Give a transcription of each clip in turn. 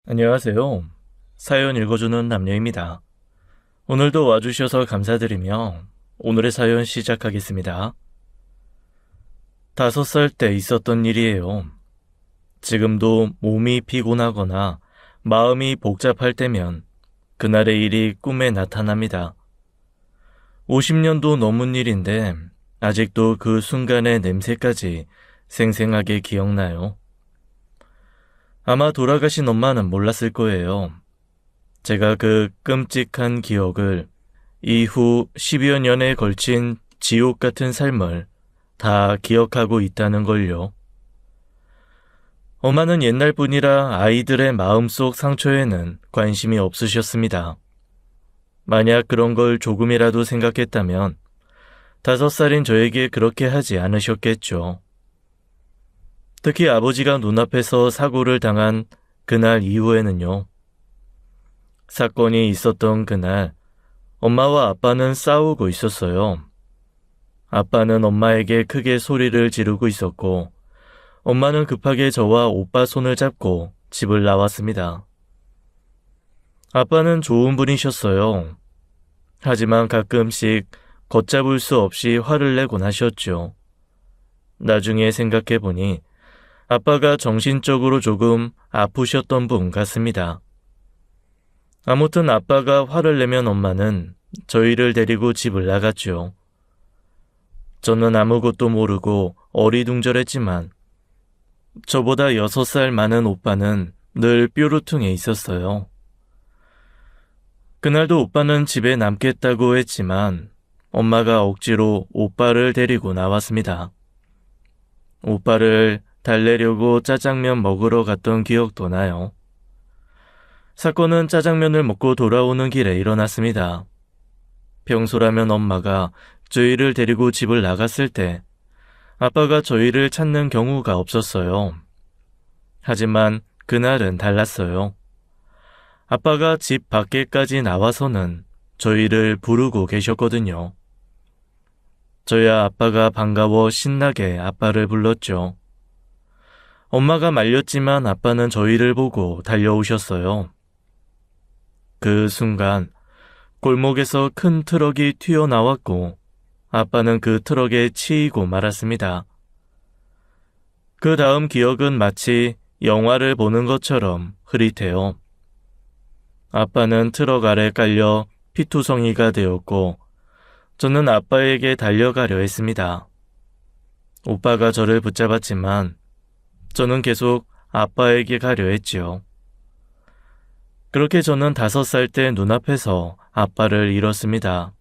안녕하세요. 사연 읽어주는 남녀입니다. 오늘도 와주셔서 감사드리며 오늘의 사연 시작하겠습니다. 5살 때 있었던 일이에요. 지금도 몸이 피곤하거나 마음이 복잡할 때면 그날의 일이 꿈에 나타납니다. 50년도 넘은 일인데 아직도 그 순간의 냄새까지 생생하게 기억나요. 아마 돌아가신 엄마는 몰랐을 거예요. 제가 그 끔찍한 기억을 이후 10여 년에 걸친 지옥 같은 삶을 다 기억하고 있다는 걸요. 엄마는 옛날 분이라 아이들의 마음속 상처에는 관심이 없으셨습니다. 만약 그런 걸 조금이라도 생각했다면 5살인 저에게 그렇게 하지 않으셨겠죠. 특히 아버지가 눈앞에서 사고를 당한 그날 이후에는요. 사건이 있었던 그날 엄마와 아빠는 싸우고 있었어요. 아빠는 엄마에게 크게 소리를 지르고 있었고 엄마는 급하게 저와 오빠 손을 잡고 집을 나왔습니다. 아빠는 좋은 분이셨어요. 하지만 가끔씩 걷잡을 수 없이 화를 내곤 하셨죠. 나중에 생각해보니 아빠가 정신적으로 조금 아프셨던 분 같습니다. 아무튼 아빠가 화를 내면 엄마는 저희를 데리고 집을 나갔죠. 저는 아무것도 모르고 어리둥절했지만 저보다 6살 많은 오빠는 늘 뾰루퉁해 있었어요. 그날도 오빠는 집에 남겠다고 했지만 엄마가 억지로 오빠를 데리고 나왔습니다. 오빠를 달래려고 짜장면 먹으러 갔던 기억도 나요. 사건은 짜장면을 먹고 돌아오는 길에 일어났습니다. 평소라면 엄마가 저희를 데리고 집을 나갔을 때 아빠가 저희를 찾는 경우가 없었어요. 하지만 그날은 달랐어요. 아빠가 집 밖에까지 나와서는 저희를 부르고 계셨거든요. 저야 아빠가 반가워 신나게 아빠를 불렀죠. 엄마가 말렸지만 아빠는 저희를 보고 달려오셨어요. 그 순간 골목에서 큰 트럭이 튀어나왔고 아빠는 그 트럭에 치이고 말았습니다. 그 다음 기억은 마치 영화를 보는 것처럼 흐릿해요. 아빠는 트럭 아래 깔려 피투성이가 되었고 저는 아빠에게 달려가려 했습니다. 오빠가 저를 붙잡았지만 저는 계속 아빠에게 가려 했지요. 그렇게 저는 5살 때 눈앞에서 아빠를 잃었습니다.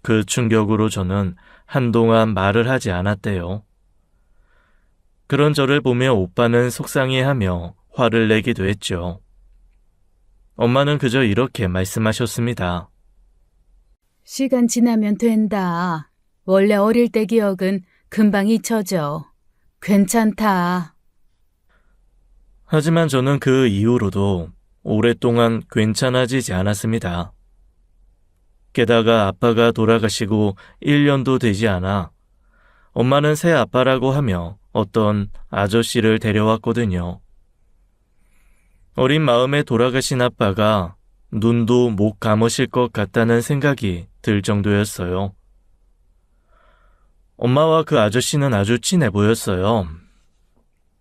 그 충격으로 저는 한동안 말을 하지 않았대요. 그런 저를 보며 오빠는 속상해하며 화를 내기도 했죠. 엄마는 그저 이렇게 말씀하셨습니다. 시간 지나면 된다. 원래 어릴 때 기억은 금방 잊혀져. 괜찮다. 하지만 저는 그 이후로도 오랫동안 괜찮아지지 않았습니다. 게다가 아빠가 돌아가시고 1년도 되지 않아 엄마는 새 아빠라고 하며 어떤 아저씨를 데려왔거든요. 어린 마음에 돌아가신 아빠가 눈도 못 감으실 것 같다는 생각이 들 정도였어요. 엄마와 그 아저씨는 아주 친해 보였어요.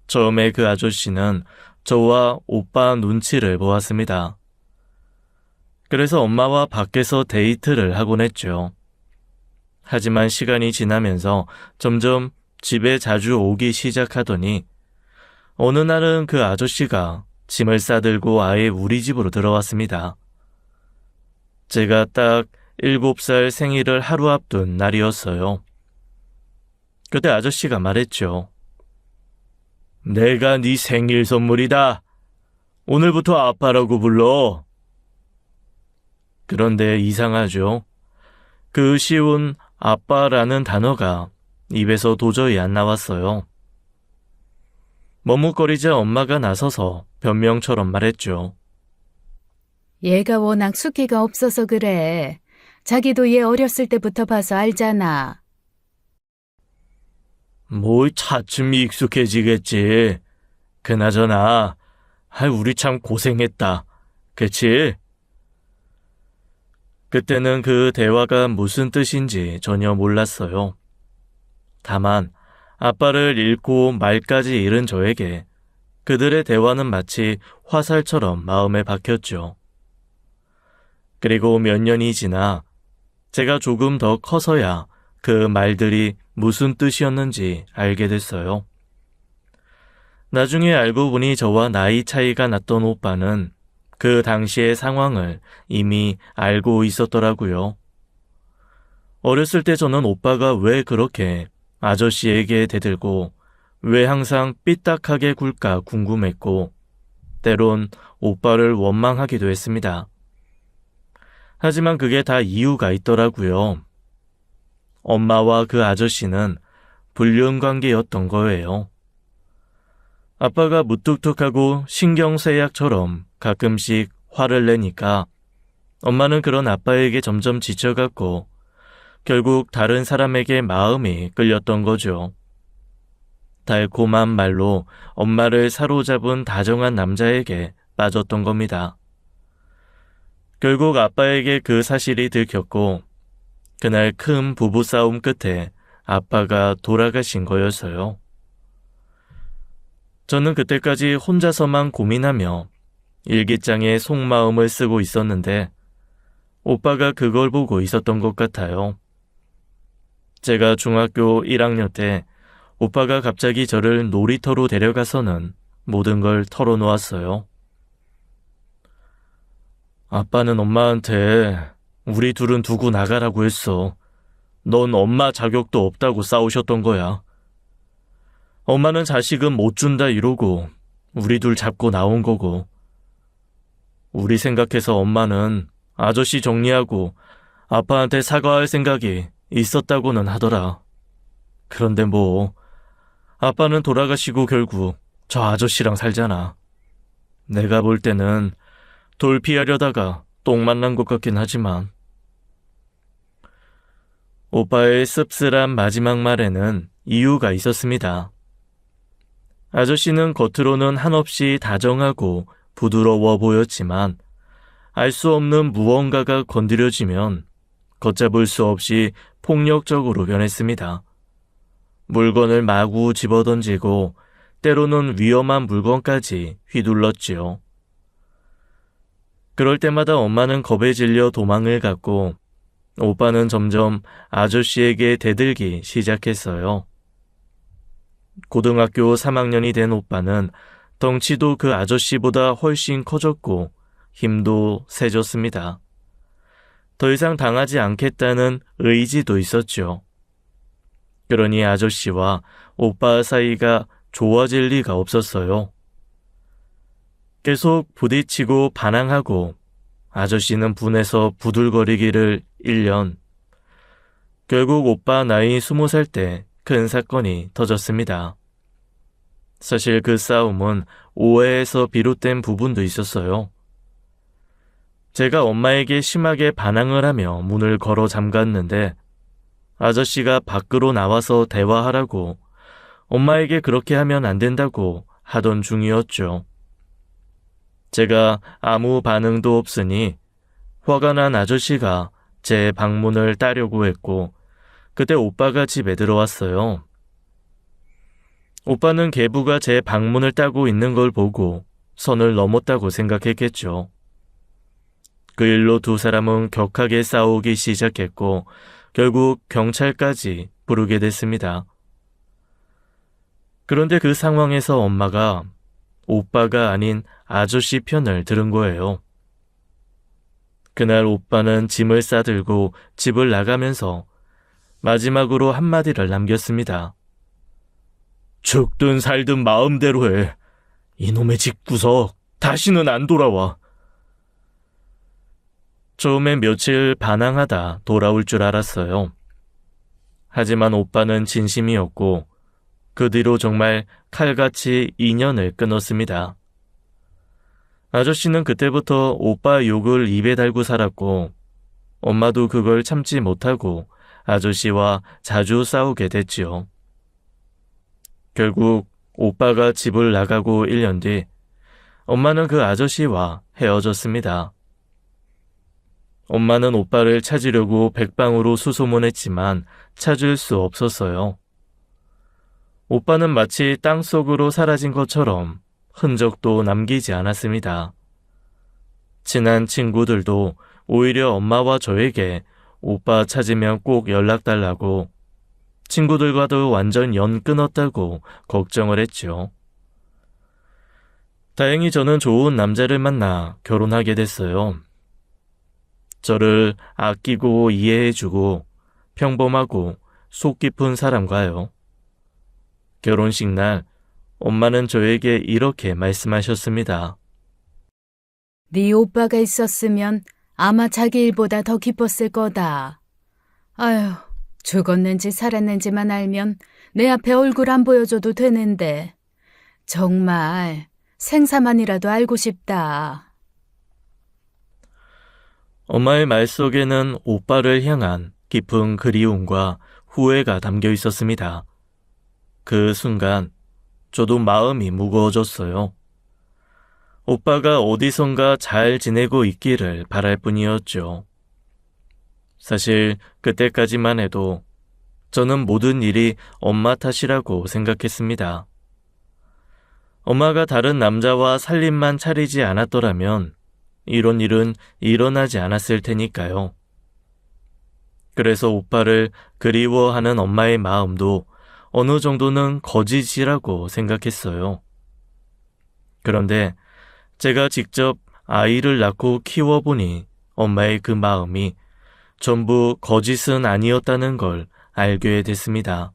처음에 그 아저씨는 저와 오빠 눈치를 보았습니다. 그래서 엄마와 밖에서 데이트를 하곤 했죠. 하지만 시간이 지나면서 점점 집에 자주 오기 시작하더니 어느 날은 그 아저씨가 짐을 싸들고 아예 우리 집으로 들어왔습니다. 제가 딱 7살 생일을 하루 앞둔 날이었어요. 그때 아저씨가 말했죠. 내가 네 생일 선물이다. 오늘부터 아빠라고 불러. 그런데 이상하죠. 그 쉬운 아빠라는 단어가 입에서 도저히 안 나왔어요. 머뭇거리자 엄마가 나서서 변명처럼 말했죠. 얘가 워낙 숫기가 없어서 그래. 자기도 얘 어렸을 때부터 봐서 알잖아. 뭐 차츰 익숙해지겠지. 그나저나 우리 참 고생했다. 그치? 그때는 그 대화가 무슨 뜻인지 전혀 몰랐어요. 다만 아빠를 잃고 말까지 잃은 저에게 그들의 대화는 마치 화살처럼 마음에 박혔죠. 그리고 몇 년이 지나 제가 조금 더 커서야 그 말들이 무슨 뜻이었는지 알게 됐어요. 나중에 알고 보니 저와 나이 차이가 났던 오빠는 그 당시의 상황을 이미 알고 있었더라고요. 어렸을 때 저는 오빠가 왜 그렇게 아저씨에게 대들고 왜 항상 삐딱하게 굴까 궁금했고 때론 오빠를 원망하기도 했습니다. 하지만 그게 다 이유가 있더라고요. 엄마와 그 아저씨는 불륜 관계였던 거예요. 아빠가 무뚝뚝하고 신경쇠약처럼 가끔씩 화를 내니까 엄마는 그런 아빠에게 점점 지쳐갔고 결국 다른 사람에게 마음이 끌렸던 거죠. 달콤한 말로 엄마를 사로잡은 다정한 남자에게 빠졌던 겁니다. 결국 아빠에게 그 사실이 들켰고 그날 큰 부부싸움 끝에 아빠가 돌아가신 거였어요. 저는 그때까지 혼자서만 고민하며 일기장에 속마음을 쓰고 있었는데 오빠가 그걸 보고 있었던 것 같아요. 제가 중학교 1학년 때 오빠가 갑자기 저를 놀이터로 데려가서는 모든 걸 털어놓았어요. 아빠는 엄마한테 우리 둘은 두고 나가라고 했어. 넌 엄마 자격도 없다고 싸우셨던 거야. 엄마는 자식은 못 준다 이러고 우리 둘 잡고 나온 거고. 우리 생각해서 엄마는 아저씨 정리하고 아빠한테 사과할 생각이 있었다고는 하더라. 그런데 뭐 아빠는 돌아가시고 결국 저 아저씨랑 살잖아. 내가 볼 때는 돌피하려다가 똥 만난 것 같긴 하지만. 오빠의 씁쓸한 마지막 말에는 이유가 있었습니다. 아저씨는 겉으로는 한없이 다정하고 부드러워 보였지만 알 수 없는 무언가가 건드려지면 걷잡을 수 없이 폭력적으로 변했습니다. 물건을 마구 집어던지고 때로는 위험한 물건까지 휘둘렀지요. 그럴 때마다 엄마는 겁에 질려 도망을 갔고 오빠는 점점 아저씨에게 대들기 시작했어요. 고등학교 3학년이 된 오빠는 덩치도 그 아저씨보다 훨씬 커졌고 힘도 세졌습니다. 더 이상 당하지 않겠다는 의지도 있었죠. 그러니 아저씨와 오빠 사이가 좋아질 리가 없었어요. 계속 부딪히고 반항하고 아저씨는 분해서 부들거리기를 1년. 결국 오빠 나이 20살 때 큰 사건이 터졌습니다. 사실 그 싸움은 오해에서 비롯된 부분도 있었어요. 제가 엄마에게 심하게 반항을 하며 문을 걸어 잠갔는데 아저씨가 밖으로 나와서 대화하라고 엄마에게 그렇게 하면 안 된다고 하던 중이었죠. 제가 아무 반응도 없으니 화가 난 아저씨가 제 방문을 따려고 했고 그때 오빠가 집에 들어왔어요. 오빠는 계부가 제 방문을 따고 있는 걸 보고 선을 넘었다고 생각했겠죠. 그 일로 두 사람은 격하게 싸우기 시작했고 결국 경찰까지 부르게 됐습니다. 그런데 그 상황에서 엄마가 오빠가 아닌 아저씨 편을 들은 거예요. 그날 오빠는 짐을 싸들고 집을 나가면서 마지막으로 한마디를 남겼습니다. 죽든 살든 마음대로 해. 이놈의 집구석 다시는 안 돌아와. 처음엔 며칠 반항하다 돌아올 줄 알았어요. 하지만 오빠는 진심이었고 그 뒤로 정말 칼같이 인연을 끊었습니다. 아저씨는 그때부터 오빠 욕을 입에 달고 살았고 엄마도 그걸 참지 못하고 아저씨와 자주 싸우게 됐지요. 결국 오빠가 집을 나가고 1년 뒤 엄마는 그 아저씨와 헤어졌습니다. 엄마는 오빠를 찾으려고 백방으로 수소문했지만 찾을 수 없었어요. 오빠는 마치 땅속으로 사라진 것처럼 흔적도 남기지 않았습니다. 친한 친구들도 오히려 엄마와 저에게 오빠 찾으면 꼭 연락달라고, 친구들과도 완전 연 끊었다고 걱정을 했죠. 다행히 저는 좋은 남자를 만나 결혼하게 됐어요. 저를 아끼고 이해해주고 평범하고 속 깊은 사람과요. 결혼식 날 엄마는 저에게 이렇게 말씀하셨습니다. 네 오빠가 있었으면 아마 자기 일보다 더 기뻤을 거다. 아휴, 죽었는지 살았는지만 알면 내 앞에 얼굴 안 보여줘도 되는데 정말 생사만이라도 알고 싶다. 엄마의 말 속에는 오빠를 향한 깊은 그리움과 후회가 담겨 있었습니다. 그 순간 저도 마음이 무거워졌어요. 오빠가 어디선가 잘 지내고 있기를 바랄 뿐이었죠. 사실 그때까지만 해도 저는 모든 일이 엄마 탓이라고 생각했습니다. 엄마가 다른 남자와 살림만 차리지 않았더라면 이런 일은 일어나지 않았을 테니까요. 그래서 오빠를 그리워하는 엄마의 마음도 어느 정도는 거짓이라고 생각했어요. 그런데 제가 직접 아이를 낳고 키워보니 엄마의 그 마음이 전부 거짓은 아니었다는 걸 알게 됐습니다.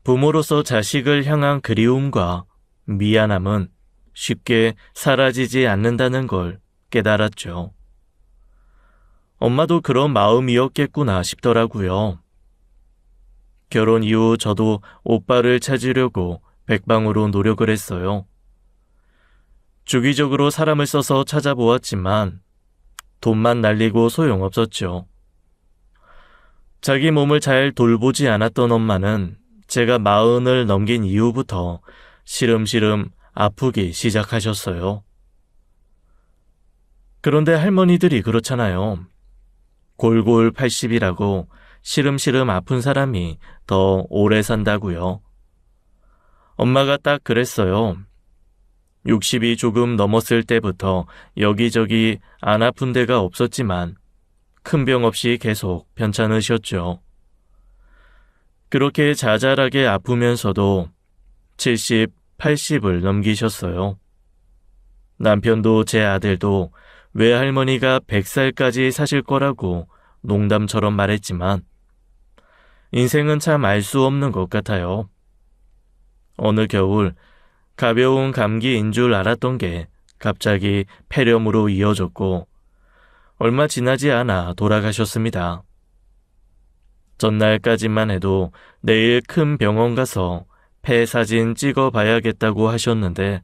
부모로서 자식을 향한 그리움과 미안함은 쉽게 사라지지 않는다는 걸 깨달았죠. 엄마도 그런 마음이었겠구나 싶더라고요. 결혼 이후 저도 오빠를 찾으려고 백방으로 노력을 했어요. 주기적으로 사람을 써서 찾아보았지만 돈만 날리고 소용없었죠. 자기 몸을 잘 돌보지 않았던 엄마는 제가 40을 넘긴 이후부터 시름시름 아프기 시작하셨어요. 그런데 할머니들이 그렇잖아요. 골골 80이라고 시름시름 아픈 사람이 더 오래 산다고요. 엄마가 딱 그랬어요. 60이 조금 넘었을 때부터 여기저기 안 아픈 데가 없었지만 큰 병 없이 계속 편찮으셨죠. 그렇게 자잘하게 아프면서도 70, 80을 넘기셨어요. 남편도 제 아들도 외할머니가 100살까지 사실 거라고 농담처럼 말했지만 인생은 참 알 수 없는 것 같아요. 어느 겨울 가벼운 감기인 줄 알았던 게 갑자기 폐렴으로 이어졌고 얼마 지나지 않아 돌아가셨습니다. 전날까지만 해도 내일 큰 병원 가서 폐 사진 찍어봐야겠다고 하셨는데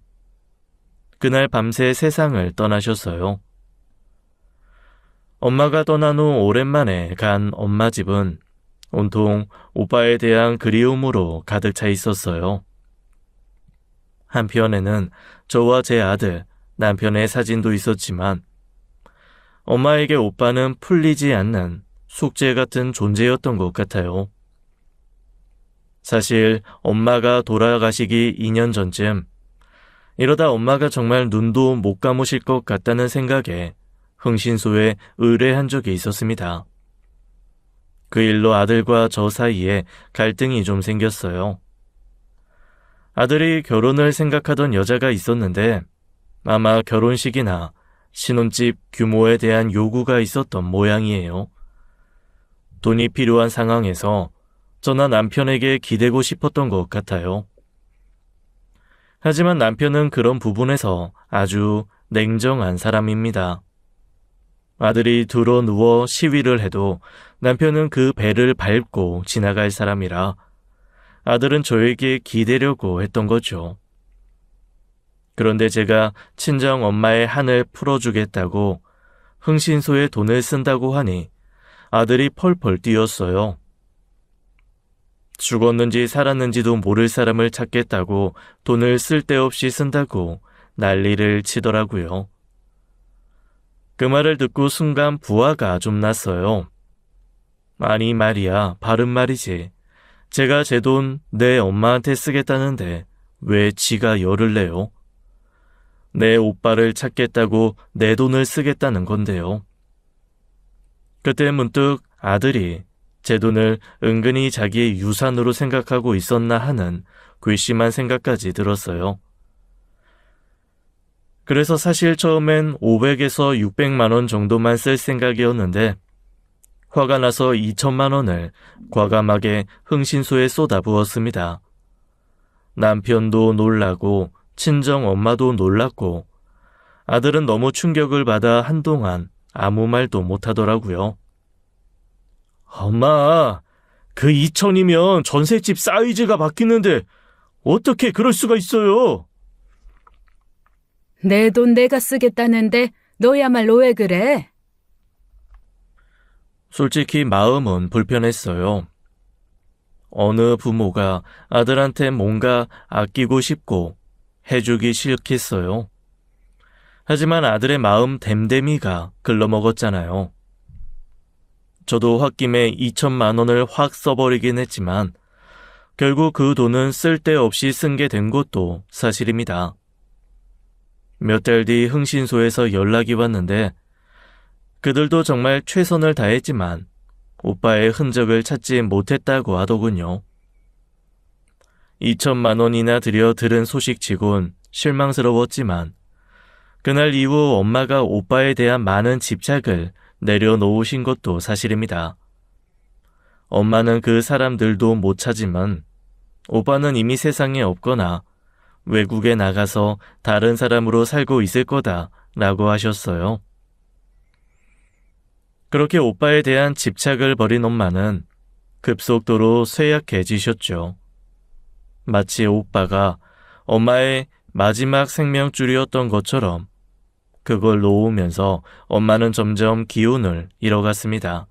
그날 밤새 세상을 떠나셨어요. 엄마가 떠난 후 오랜만에 간 엄마 집은 온통 오빠에 대한 그리움으로 가득 차 있었어요. 한편에는 저와 제 아들, 남편의 사진도 있었지만 엄마에게 오빠는 풀리지 않는 숙제 같은 존재였던 것 같아요. 사실 엄마가 돌아가시기 2년 전쯤 이러다 엄마가 정말 눈도 못 감으실 것 같다는 생각에 흥신소에 의뢰한 적이 있었습니다. 그 일로 아들과 저 사이에 갈등이 좀 생겼어요. 아들이 결혼을 생각하던 여자가 있었는데 아마 결혼식이나 신혼집 규모에 대한 요구가 있었던 모양이에요. 돈이 필요한 상황에서 저나 남편에게 기대고 싶었던 것 같아요. 하지만 남편은 그런 부분에서 아주 냉정한 사람입니다. 아들이 들어 누워 시위를 해도 남편은 그 배를 밟고 지나갈 사람이라 아들은 저에게 기대려고 했던 거죠. 그런데 제가 친정 엄마의 한을 풀어주겠다고 흥신소에 돈을 쓴다고 하니 아들이 펄펄 뛰었어요. 죽었는지 살았는지도 모를 사람을 찾겠다고 돈을 쓸데없이 쓴다고 난리를 치더라고요. 그 말을 듣고 순간 부화가 좀 났어요. 아니 말이야, 바른 말이지. 제가 제 돈 내 엄마한테 쓰겠다는데 왜 지가 열을 내요? 내 오빠를 찾겠다고 내 돈을 쓰겠다는 건데요. 그때 문득 아들이 제 돈을 은근히 자기의 유산으로 생각하고 있었나 하는 괘씸한 생각까지 들었어요. 그래서 사실 처음엔 500에서 600만 원 정도만 쓸 생각이었는데 화가 나서 2천만 원을 과감하게 흥신소에 쏟아부었습니다. 남편도 놀라고 친정 엄마도 놀랐고 아들은 너무 충격을 받아 한동안 아무 말도 못하더라고요. 엄마, 그 2천이면 전셋집 사이즈가 바뀌는데 어떻게 그럴 수가 있어요? 내 돈 내가 쓰겠다는데 너야말로 왜 그래? 솔직히 마음은 불편했어요. 어느 부모가 아들한테 뭔가 아끼고 싶고 해주기 싫겠어요. 하지만 아들의 마음 댐댐이가 글러먹었잖아요. 저도 홧김에 2천만 원을 확 써버리긴 했지만 결국 그 돈은 쓸데없이 쓴 게 된 것도 사실입니다. 몇 달 뒤 흥신소에서 연락이 왔는데 그들도 정말 최선을 다했지만 오빠의 흔적을 찾지 못했다고 하더군요. 2천만 원이나 들여 들은 소식치곤 실망스러웠지만 그날 이후 엄마가 오빠에 대한 많은 집착을 내려놓으신 것도 사실입니다. 엄마는 그 사람들도 못 찾으면 오빠는 이미 세상에 없거나 외국에 나가서 다른 사람으로 살고 있을 거다라고 하셨어요. 그렇게 오빠에 대한 집착을 버린 엄마는 급속도로 쇠약해지셨죠. 마치 오빠가 엄마의 마지막 생명줄이었던 것처럼 그걸 놓으면서 엄마는 점점 기운을 잃어갔습니다.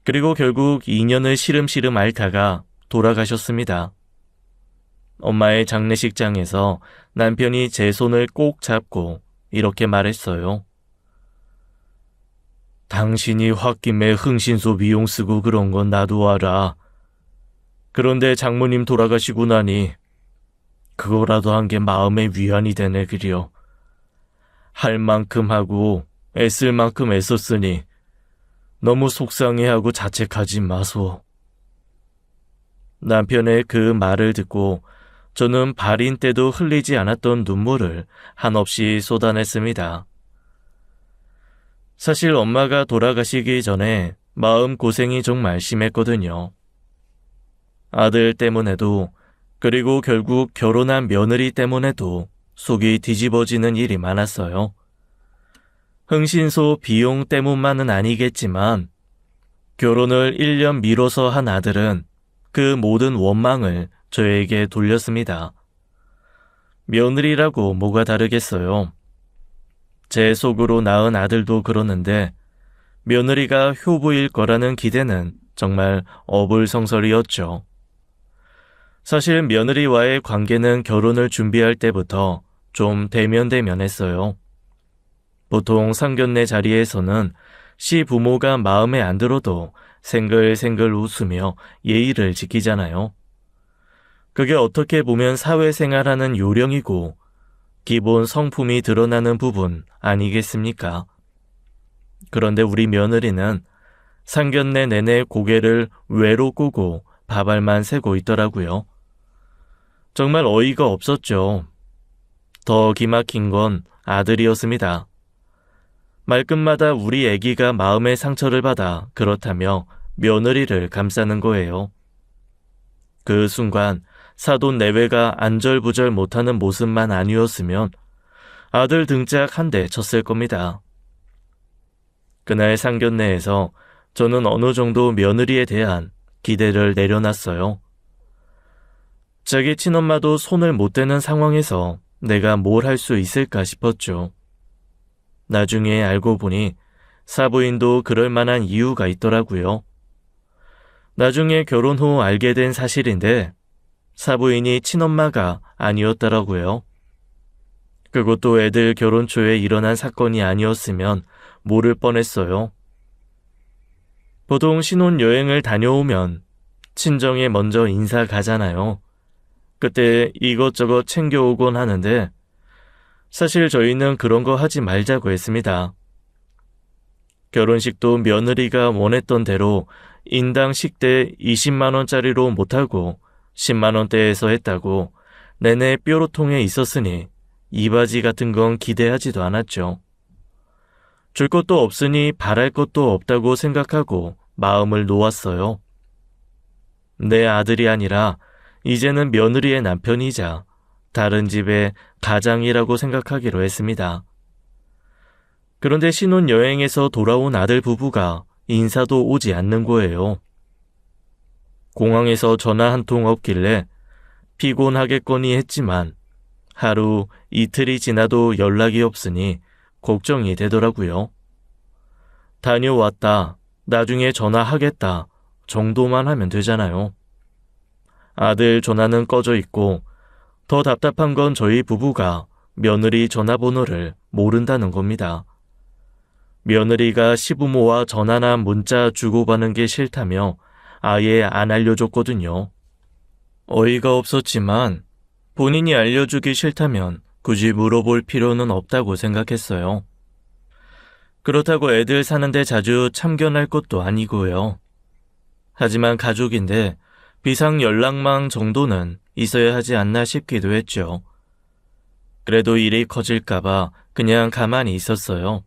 그리고 결국 2년을 시름시름 앓다가 돌아가셨습니다. 엄마의 장례식장에서 남편이 제 손을 꼭 잡고 이렇게 말했어요. 당신이 홧김에 흥신소 비용 쓰고 그런 건 나도 알아. 그런데 장모님 돌아가시고 나니 그거라도 한 게 마음의 위안이 되네 그려. 할 만큼 하고 애쓸 만큼 애썼으니 너무 속상해하고 자책하지 마소. 남편의 그 말을 듣고 저는 발인 때도 흘리지 않았던 눈물을 한없이 쏟아냈습니다. 사실 엄마가 돌아가시기 전에 마음고생이 정말 심했거든요. 아들 때문에도 그리고 결국 결혼한 며느리 때문에도 속이 뒤집어지는 일이 많았어요. 흥신소 비용 때문만은 아니겠지만 결혼을 1년 미뤄서 한 아들은 그 모든 원망을 저에게 돌렸습니다. 며느리라고 뭐가 다르겠어요. 제 속으로 낳은 아들도 그러는데 며느리가 효부일 거라는 기대는 정말 어불성설이었죠. 사실 며느리와의 관계는 결혼을 준비할 때부터 좀 대면대면했어요. 보통 상견례 자리에서는 시부모가 마음에 안 들어도 생글생글 웃으며 예의를 지키잖아요. 그게 어떻게 보면 사회생활하는 요령이고 기본 성품이 드러나는 부분 아니겠습니까? 그런데 우리 며느리는 상견례 내내 고개를 외로 끄고 밥알만 새고 있더라고요. 정말 어이가 없었죠. 더 기막힌 건 아들이었습니다. 말끝마다 우리 애기가 마음의 상처를 받아 그렇다며 며느리를 감싸는 거예요. 그 순간 사돈 내외가 안절부절 못하는 모습만 아니었으면 아들 등짝 한 대 쳤을 겁니다. 그날 상견례에서 저는 어느 정도 며느리에 대한 기대를 내려놨어요. 자기 친엄마도 손을 못 대는 상황에서 내가 뭘 할 수 있을까 싶었죠. 나중에 알고 보니 사부인도 그럴 만한 이유가 있더라고요. 나중에 결혼 후 알게 된 사실인데 사부인이 친엄마가 아니었더라고요. 그것도 애들 결혼 초에 일어난 사건이 아니었으면 모를 뻔했어요. 보통 신혼여행을 다녀오면 친정에 먼저 인사 가잖아요. 그때 이것저것 챙겨오곤 하는데 사실 저희는 그런 거 하지 말자고 했습니다. 결혼식도 며느리가 원했던 대로 인당 식대 20만 원짜리로 못하고 10만 원대에서 했다고 내내 뾰로통에 있었으니 이바지 같은 건 기대하지도 않았죠. 줄 것도 없으니 바랄 것도 없다고 생각하고 마음을 놓았어요. 내 아들이 아니라 이제는 며느리의 남편이자 다른 집의 가장이라고 생각하기로 했습니다. 그런데 신혼여행에서 돌아온 아들 부부가 인사도 오지 않는 거예요. 공항에서 전화 한 통 없길래 피곤하겠거니 했지만 하루 이틀이 지나도 연락이 없으니 걱정이 되더라고요. 다녀왔다, 나중에 전화하겠다 정도만 하면 되잖아요. 아들 전화는 꺼져 있고 더 답답한 건 저희 부부가 며느리 전화번호를 모른다는 겁니다. 며느리가 시부모와 전화나 문자 주고받는 게 싫다며 아예 안 알려줬거든요. 어이가 없었지만 본인이 알려주기 싫다면 굳이 물어볼 필요는 없다고 생각했어요. 그렇다고 애들 사는데 자주 참견할 것도 아니고요. 하지만 가족인데 비상 연락망 정도는 있어야 하지 않나 싶기도 했죠. 그래도 일이 커질까봐 그냥 가만히 있었어요.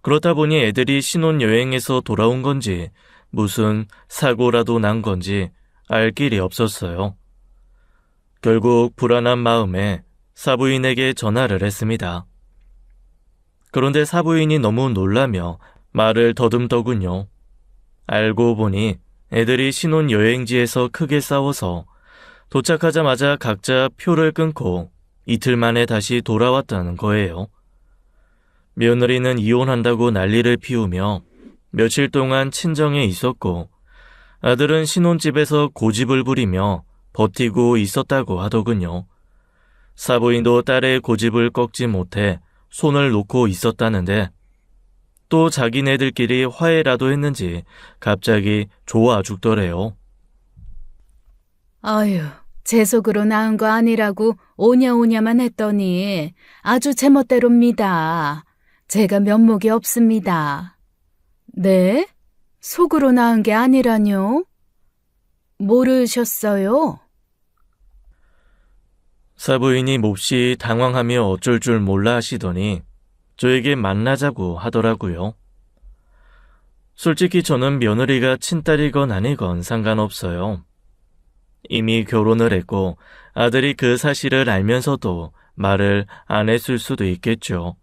그렇다 보니 애들이 신혼여행에서 돌아온 건지 무슨 사고라도 난 건지 알 길이 없었어요. 결국 불안한 마음에 사부인에게 전화를 했습니다. 그런데 사부인이 너무 놀라며 말을 더듬더군요. 알고 보니 애들이 신혼여행지에서 크게 싸워서 도착하자마자 각자 표를 끊고 이틀 만에 다시 돌아왔다는 거예요. 며느리는 이혼한다고 난리를 피우며 며칠 동안 친정에 있었고 아들은 신혼집에서 고집을 부리며 버티고 있었다고 하더군요. 사부인도 딸의 고집을 꺾지 못해 손을 놓고 있었다는데 또 자기네들끼리 화해라도 했는지 갑자기 좋아 죽더래요. 아유, 제 속으로 낳은 거 아니라고 오냐오냐만 했더니 아주 제멋대로입니다. 제가 면목이 없습니다. 네? 속으로 낳은 게 아니라뇨? 모르셨어요? 사부인이 몹시 당황하며 어쩔 줄 몰라 하시더니 저에게 만나자고 하더라고요. 솔직히 저는 며느리가 친딸이건 아니건 상관없어요. 이미 결혼을 했고 아들이 그 사실을 알면서도 말을 안 했을 수도 있겠죠.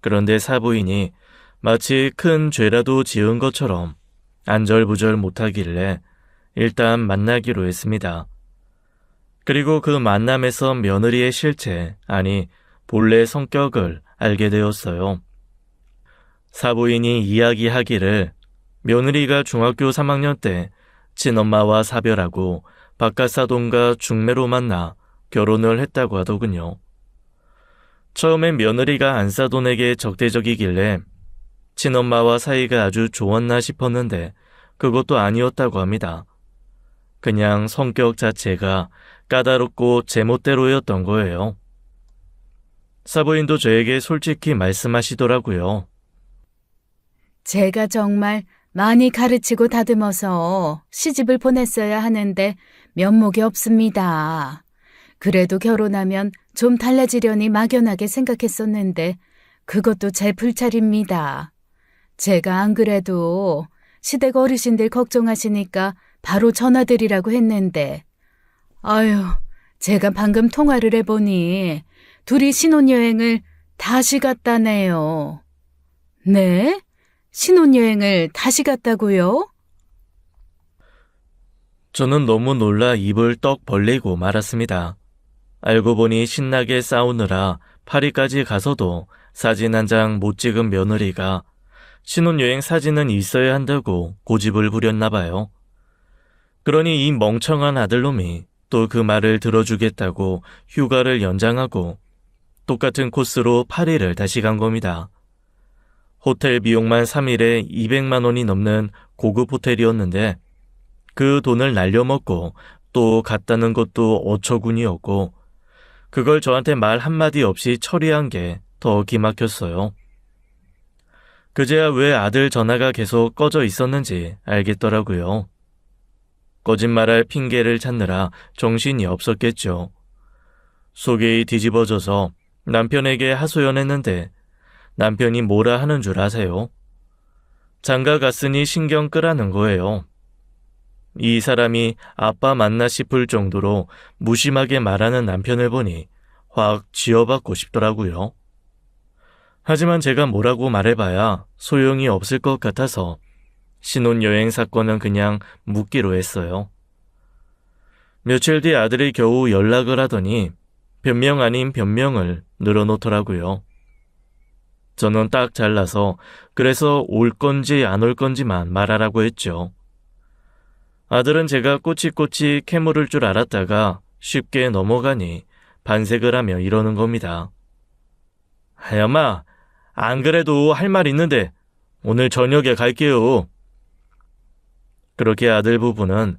그런데 사부인이 마치 큰 죄라도 지은 것처럼 안절부절 못하길래 일단 만나기로 했습니다. 그리고 그 만남에서 며느리의 실체, 아니 본래 성격을 알게 되었어요. 사부인이 이야기하기를 며느리가 중학교 3학년 때 친엄마와 사별하고 바깥사돈과 중매로 만나 결혼을 했다고 하더군요. 처음엔 며느리가 안사돈에게 적대적이길래 친엄마와 사이가 아주 좋았나 싶었는데 그것도 아니었다고 합니다. 그냥 성격 자체가 까다롭고 제멋대로였던 거예요. 사부인도 저에게 솔직히 말씀하시더라고요. 제가 정말 많이 가르치고 다듬어서 시집을 보냈어야 하는데 면목이 없습니다. 그래도 결혼하면 좀 달라지려니 막연하게 생각했었는데 그것도 제 불찰입니다. 제가 안 그래도 시댁 어르신들 걱정하시니까 바로 전화드리라고 했는데 아유, 제가 방금 통화를 해보니 둘이 신혼여행을 다시 갔다네요. 네? 신혼여행을 다시 갔다고요? 저는 너무 놀라 입을 떡 벌리고 말았습니다. 알고 보니 신나게 싸우느라 파리까지 가서도 사진 한 장 못 찍은 며느리가 신혼여행 사진은 있어야 한다고 고집을 부렸나 봐요. 그러니 이 멍청한 아들놈이 또 그 말을 들어주겠다고 휴가를 연장하고 똑같은 코스로 파리를 다시 간 겁니다. 호텔 비용만 3일에 200만 원이 넘는 고급 호텔이었는데 그 돈을 날려먹고 또 갔다는 것도 어처구니였고 그걸 저한테 말 한마디 없이 처리한 게 더 기막혔어요. 그제야 왜 아들 전화가 계속 꺼져 있었는지 알겠더라고요. 거짓말할 핑계를 찾느라 정신이 없었겠죠. 속이 뒤집어져서 남편에게 하소연했는데 남편이 뭐라 하는 줄 아세요? 장가 갔으니 신경 끄라는 거예요. 이 사람이 아빠 맞나 싶을 정도로 무심하게 말하는 남편을 보니 확 쥐어받고 싶더라고요. 하지만 제가 뭐라고 말해봐야 소용이 없을 것 같아서 신혼여행 사건은 그냥 묻기로 했어요. 며칠 뒤 아들이 겨우 연락을 하더니 변명 아닌 변명을 늘어놓더라고요. 저는 딱 잘라서 그래서 올 건지 안 올 건지만 말하라고 했죠. 아들은 제가 꼬치꼬치 캐물을 줄 알았다가 쉽게 넘어가니 반색을 하며 이러는 겁니다. 하야마, 안 그래도 할 말 있는데 오늘 저녁에 갈게요. 그렇게 아들 부부는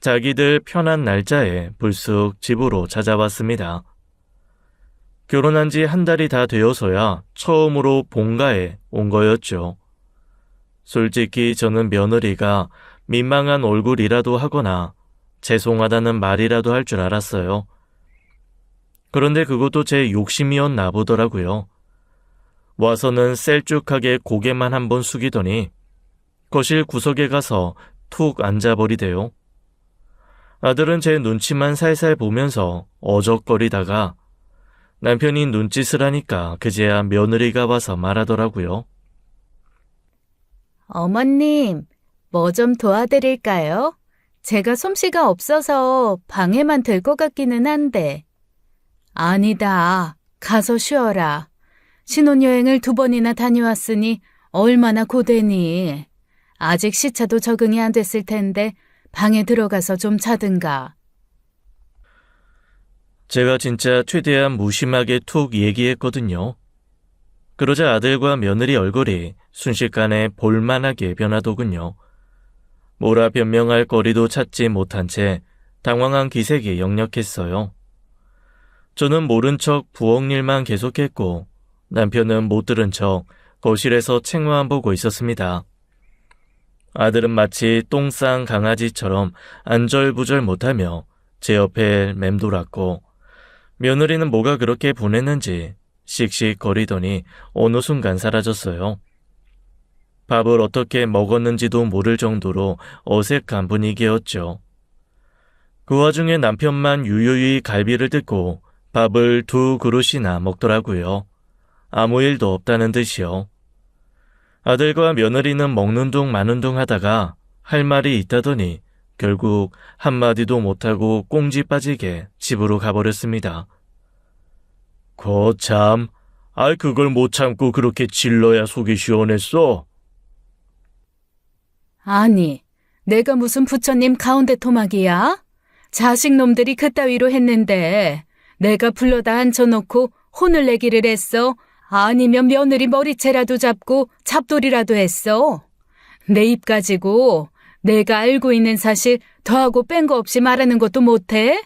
자기들 편한 날짜에 불쑥 집으로 찾아왔습니다. 결혼한 지 한 달이 다 되어서야 처음으로 본가에 온 거였죠. 솔직히 저는 며느리가 민망한 얼굴이라도 하거나 죄송하다는 말이라도 할 줄 알았어요. 그런데 그것도 제 욕심이었나 보더라고요. 와서는 셀쭉하게 고개만 한번 숙이더니 거실 구석에 가서 툭 앉아버리대요. 아들은 제 눈치만 살살 보면서 어적거리다가 남편이 눈짓을 하니까 그제야 며느리가 와서 말하더라고요. 어머님, 뭐 좀 도와드릴까요? 제가 솜씨가 없어서 방해만 될 것 같기는 한데. 아니다. 가서 쉬어라. 신혼여행을 2번이나 다녀왔으니 얼마나 고되니. 아직 시차도 적응이 안 됐을 텐데 방에 들어가서 좀 자든가. 제가 진짜 최대한 무심하게 툭 얘기했거든요. 그러자 아들과 며느리 얼굴이 순식간에 볼만하게 변하더군요. 뭐라 변명할 거리도 찾지 못한 채 당황한 기색이 역력했어요. 저는 모른 척 부엌 일만 계속했고 남편은 못 들은 척 거실에서 책만 보고 있었습니다. 아들은 마치 똥 싼 강아지처럼 안절부절 못하며 제 옆에 맴돌았고 며느리는 뭐가 그렇게 분했는지 씩씩거리더니 어느 순간 사라졌어요. 밥을 어떻게 먹었는지도 모를 정도로 어색한 분위기였죠. 그 와중에 남편만 유유히 갈비를 뜯고 밥을 2 그릇이나 먹더라고요. 아무 일도 없다는 듯이요. 아들과 며느리는 먹는 둥 마는 둥 하다가 할 말이 있다더니 결국 한마디도 못하고 꽁지 빠지게 집으로 가버렸습니다. 거참, 그걸 못 참고 그렇게 질러야 속이 시원했어? 아니, 내가 무슨 부처님 가운데 토막이야? 자식놈들이 그따위로 했는데 내가 불러다 앉혀놓고 혼을 내기를 했어? 아니면 며느리 머리채라도 잡고 잡돌이라도 했어? 내 입 가지고 내가 알고 있는 사실 더하고 뺀 거 없이 말하는 것도 못해?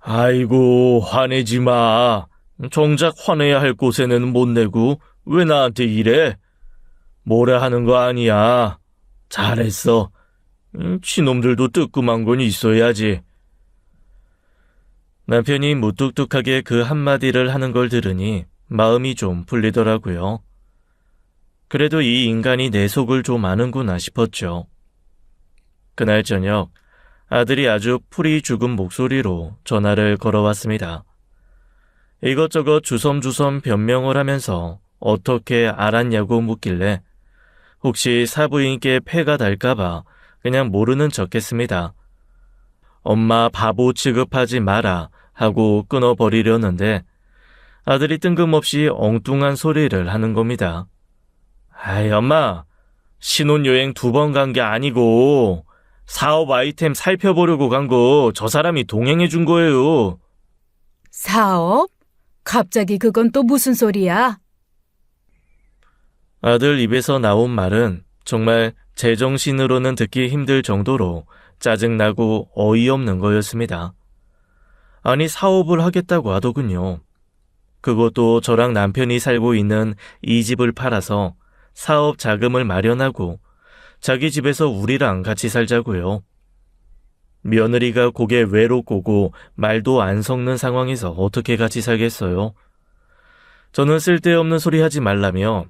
아이고, 화내지 마. 정작 화내야 할 곳에는 못 내고 왜 나한테 이래? 뭐라 하는 거 아니야. 잘했어. 치놈들도 뜨끔한 건 있어야지. 남편이 무뚝뚝하게 그 한마디를 하는 걸 들으니 마음이 좀 풀리더라고요. 그래도 이 인간이 내 속을 좀 아는구나 싶었죠. 그날 저녁 아들이 아주 풀이 죽은 목소리로 전화를 걸어왔습니다. 이것저것 주섬주섬 변명을 하면서 어떻게 알았냐고 묻길래 혹시 사부인께 폐가 달까봐 그냥 모르는 척했습니다. 엄마 바보 취급하지 마라 하고 끊어버리려는데 아들이 뜬금없이 엉뚱한 소리를 하는 겁니다. 아이 엄마, 신혼여행 2번 간 게 아니고 사업 아이템 살펴보려고 간 거 저 사람이 동행해 준 거예요. 사업? 갑자기 그건 또 무슨 소리야? 아들 입에서 나온 말은 정말 제정신으로는 듣기 힘들 정도로 짜증나고 어이없는 거였습니다. 아니, 사업을 하겠다고 하더군요. 그것도 저랑 남편이 살고 있는 이 집을 팔아서 사업 자금을 마련하고 자기 집에서 우리랑 같이 살자고요. 며느리가 고개 외로 꼬고 말도 안 섞는 상황에서 어떻게 같이 살겠어요? 저는 쓸데없는 소리 하지 말라며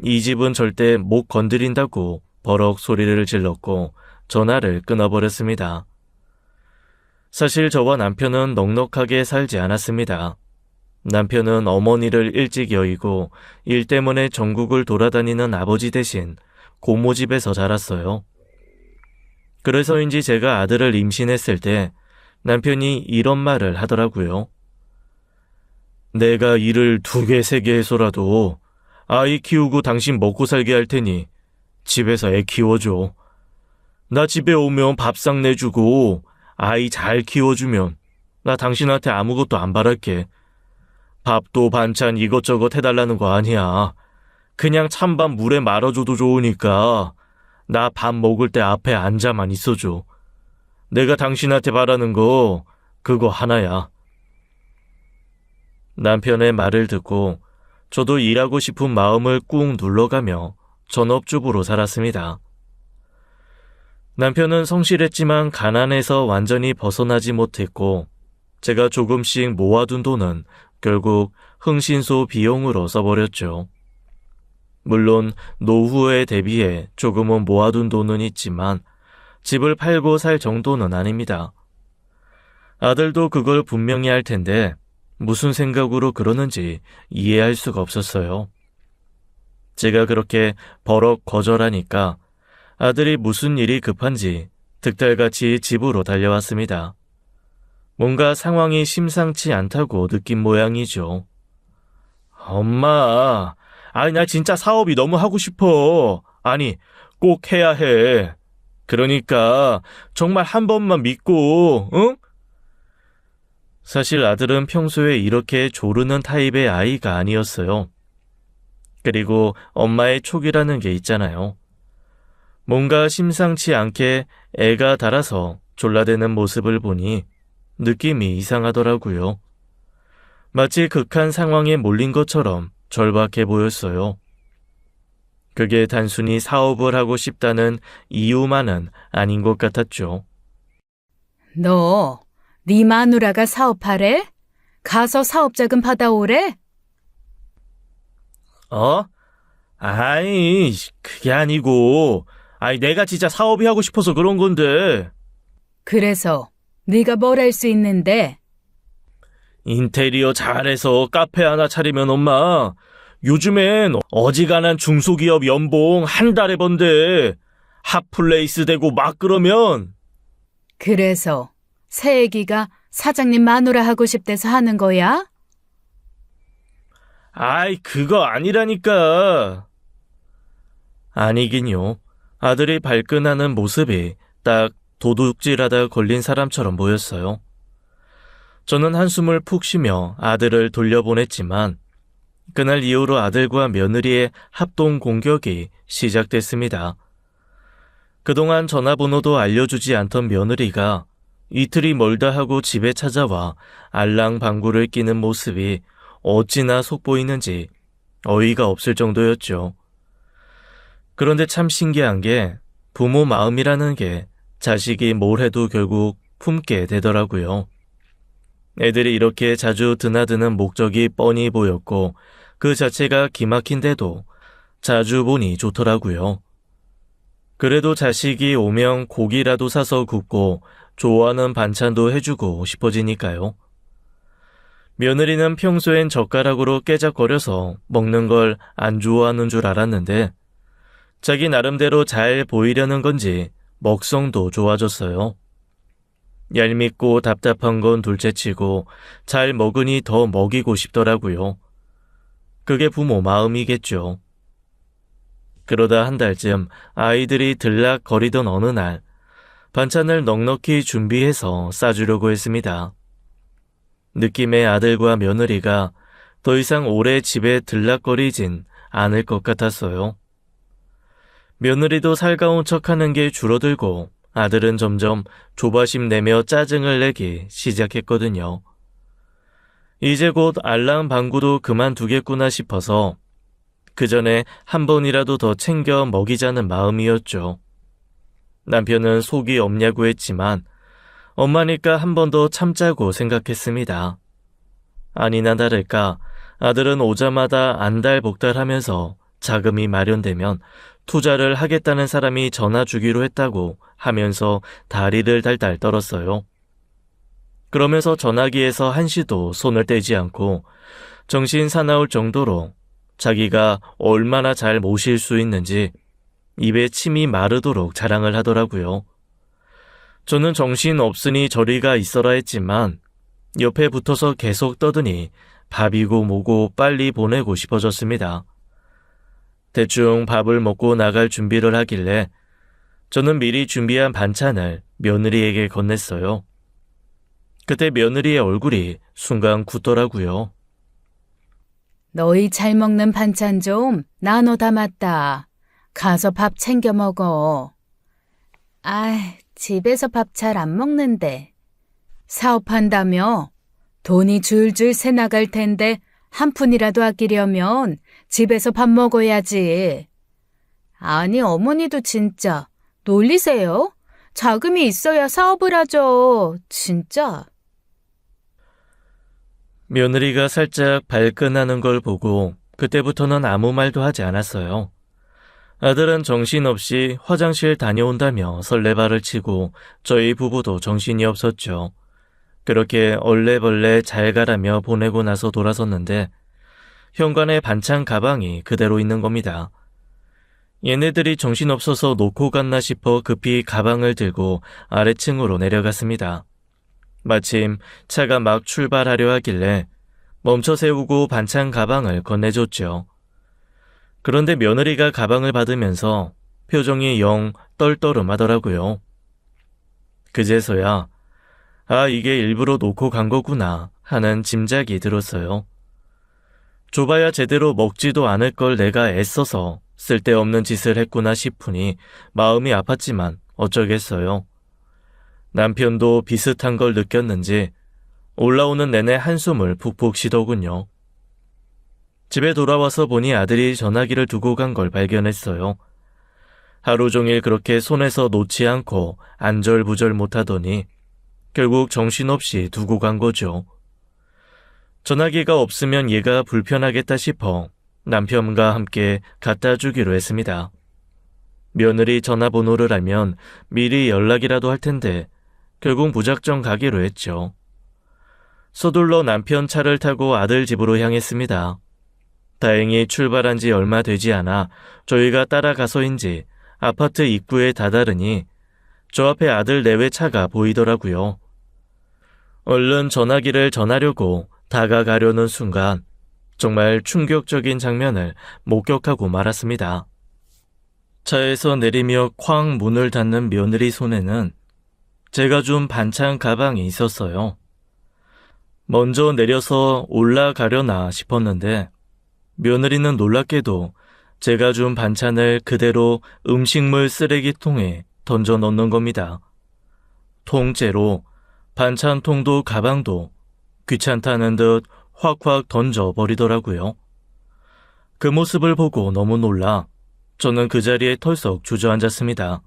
이 집은 절대 못 건드린다고 버럭 소리를 질렀고 전화를 끊어버렸습니다. 사실 저와 남편은 넉넉하게 살지 않았습니다. 남편은 어머니를 일찍 여의고 일 때문에 전국을 돌아다니는 아버지 대신 고모집에서 자랐어요. 그래서인지 제가 아들을 임신했을 때 남편이 이런 말을 하더라고요. 내가 일을 2개, 3개 해서라도 아이 키우고 당신 먹고 살게 할 테니 집에서 애 키워줘. 나 집에 오면 밥상 내주고 아이 잘 키워주면 나 당신한테 아무것도 안 바랄게. 밥도 반찬 이것저것 해달라는 거 아니야. 그냥 찬밥 물에 말아줘도 좋으니까 나 밥 먹을 때 앞에 앉아만 있어줘. 내가 당신한테 바라는 거 그거 하나야. 남편의 말을 듣고 저도 일하고 싶은 마음을 꾹 눌러가며 전업주부로 살았습니다. 남편은 성실했지만 가난해서 완전히 벗어나지 못했고 제가 조금씩 모아둔 돈은 결국 흥신소 비용으로 써버렸죠. 물론 노후에 대비해 조금은 모아둔 돈은 있지만 집을 팔고 살 정도는 아닙니다. 아들도 그걸 분명히 알 텐데 무슨 생각으로 그러는지 이해할 수가 없었어요. 제가 그렇게 버럭 거절하니까 아들이 무슨 일이 급한지 득달같이 집으로 달려왔습니다. 뭔가 상황이 심상치 않다고 느낀 모양이죠. 엄마, 아니 나 진짜 사업이 너무 하고 싶어. 아니 꼭 해야 해. 그러니까 정말 한 번만 믿고, 응? 사실 아들은 평소에 이렇게 조르는 타입의 아이가 아니었어요. 그리고 엄마의 촉이라는 게 있잖아요. 뭔가 심상치 않게 애가 달아서 졸라대는 모습을 보니 느낌이 이상하더라고요. 마치 극한 상황에 몰린 것처럼 절박해 보였어요. 그게 단순히 사업을 하고 싶다는 이유만은 아닌 것 같았죠. 너, 네 마누라가 사업하래? 가서 사업자금 받아오래? 어? 아이, 그게 아니고, 내가 진짜 사업이 하고 싶어서 그런 건데. 그래서 네가 뭘 할 수 있는데? 인테리어 잘해서 카페 하나 차리면 엄마, 요즘엔 어지간한 중소기업 연봉 한 달에 번대. 핫플레이스 되고 막 그러면. 그래서 새애기가 사장님 마누라 하고 싶대서 하는 거야? 그거 아니라니까. 아니긴요. 아들이 발끈하는 모습이 딱 도둑질하다 걸린 사람처럼 보였어요. 저는 한숨을 푹 쉬며 아들을 돌려보냈지만 그날 이후로 아들과 며느리의 합동 공격이 시작됐습니다. 그동안 전화번호도 알려주지 않던 며느리가 이틀이 멀다 하고 집에 찾아와 알랑방구를 끼는 모습이 어찌나 속보이는지 어이가 없을 정도였죠. 그런데 참 신기한 게 부모 마음이라는 게 자식이 뭘 해도 결국 품게 되더라고요. 애들이 이렇게 자주 드나드는 목적이 뻔히 보였고 그 자체가 기막힌데도 자주 보니 좋더라고요. 그래도 자식이 오면 고기라도 사서 굽고 좋아하는 반찬도 해주고 싶어지니까요. 며느리는 평소엔 젓가락으로 깨작거려서 먹는 걸 안 좋아하는 줄 알았는데 자기 나름대로 잘 보이려는 건지 먹성도 좋아졌어요. 얄밉고 답답한 건 둘째치고 잘 먹으니 더 먹이고 싶더라고요. 그게 부모 마음이겠죠. 그러다 한 달쯤 아이들이 들락거리던 어느 날 반찬을 넉넉히 준비해서 싸주려고 했습니다. 느낌의 아들과 며느리가 더 이상 오래 집에 들락거리진 않을 것 같았어요. 며느리도 살가운 척하는 게 줄어들고 아들은 점점 조바심 내며 짜증을 내기 시작했거든요. 이제 곧 알람 방구도 그만두겠구나 싶어서 그 전에 한 번이라도 더 챙겨 먹이자는 마음이었죠. 남편은 속이 없냐고 했지만 엄마니까 한 번 더 참자고 생각했습니다. 아니나 다를까 아들은 오자마자 안달복달하면서 자금이 마련되면 투자를 하겠다는 사람이 전화 주기로 했다고 하면서 다리를 달달 떨었어요. 그러면서 전화기에서 한시도 손을 떼지 않고 정신 사나울 정도로 자기가 얼마나 잘 모실 수 있는지 입에 침이 마르도록 자랑을 하더라고요. 저는 정신 없으니 저리가 있어라 했지만 옆에 붙어서 계속 떠드니 밥이고 뭐고 빨리 보내고 싶어졌습니다. 대충 밥을 먹고 나갈 준비를 하길래 저는 미리 준비한 반찬을 며느리에게 건넸어요. 그때 며느리의 얼굴이 순간 굳더라고요. 너희 잘 먹는 반찬 좀 나눠 담았다. 가서 밥 챙겨 먹어. 집에서 밥 잘 안 먹는데. 사업한다며? 돈이 줄줄 새 나갈 텐데 한 푼이라도 아끼려면 집에서 밥 먹어야지. 아니, 어머니도 진짜 놀리세요? 자금이 있어야 사업을 하죠. 진짜. 며느리가 살짝 발끈하는 걸 보고 그때부터는 아무 말도 하지 않았어요. 아들은 정신없이 화장실 다녀온다며 설레발을 치고 저희 부부도 정신이 없었죠. 그렇게 얼레벌레 잘 가라며 보내고 나서 돌아섰는데 현관에 반찬 가방이 그대로 있는 겁니다. 얘네들이 정신없어서 놓고 갔나 싶어 급히 가방을 들고 아래층으로 내려갔습니다. 마침 차가 막 출발하려 하길래 멈춰 세우고 반찬 가방을 건네줬죠. 그런데 며느리가 가방을 받으면서 표정이 영 떨떠름하더라고요. 그제서야 이게 일부러 놓고 간 거구나 하는 짐작이 들었어요. 줘봐야 제대로 먹지도 않을 걸 내가 애써서 쓸데없는 짓을 했구나 싶으니 마음이 아팠지만 어쩌겠어요. 남편도 비슷한 걸 느꼈는지 올라오는 내내 한숨을 푹푹 쉬더군요. 집에 돌아와서 보니 아들이 전화기를 두고 간 걸 발견했어요. 하루 종일 그렇게 손에서 놓지 않고 안절부절 못하더니 결국 정신없이 두고 간 거죠. 전화기가 없으면 얘가 불편하겠다 싶어 남편과 함께 갖다 주기로 했습니다. 며느리 전화번호를 알면 미리 연락이라도 할 텐데 결국 무작정 가기로 했죠. 서둘러 남편 차를 타고 아들 집으로 향했습니다. 다행히 출발한 지 얼마 되지 않아 저희가 따라가서인지 아파트 입구에 다다르니 저 앞에 아들 내외 차가 보이더라고요. 얼른 전화기를 전하려고 다가가려는 순간 정말 충격적인 장면을 목격하고 말았습니다. 차에서 내리며 쾅 문을 닫는 며느리 손에는 제가 준 반찬 가방이 있었어요. 먼저 내려서 올라가려나 싶었는데 며느리는 놀랍게도 제가 준 반찬을 그대로 음식물 쓰레기통에 던져 넣는 겁니다. 통째로 반찬통도 가방도 귀찮다는 듯 확확 던져버리더라고요. 그 모습을 보고 너무 놀라 저는 그 자리에 털썩 주저앉았습니다.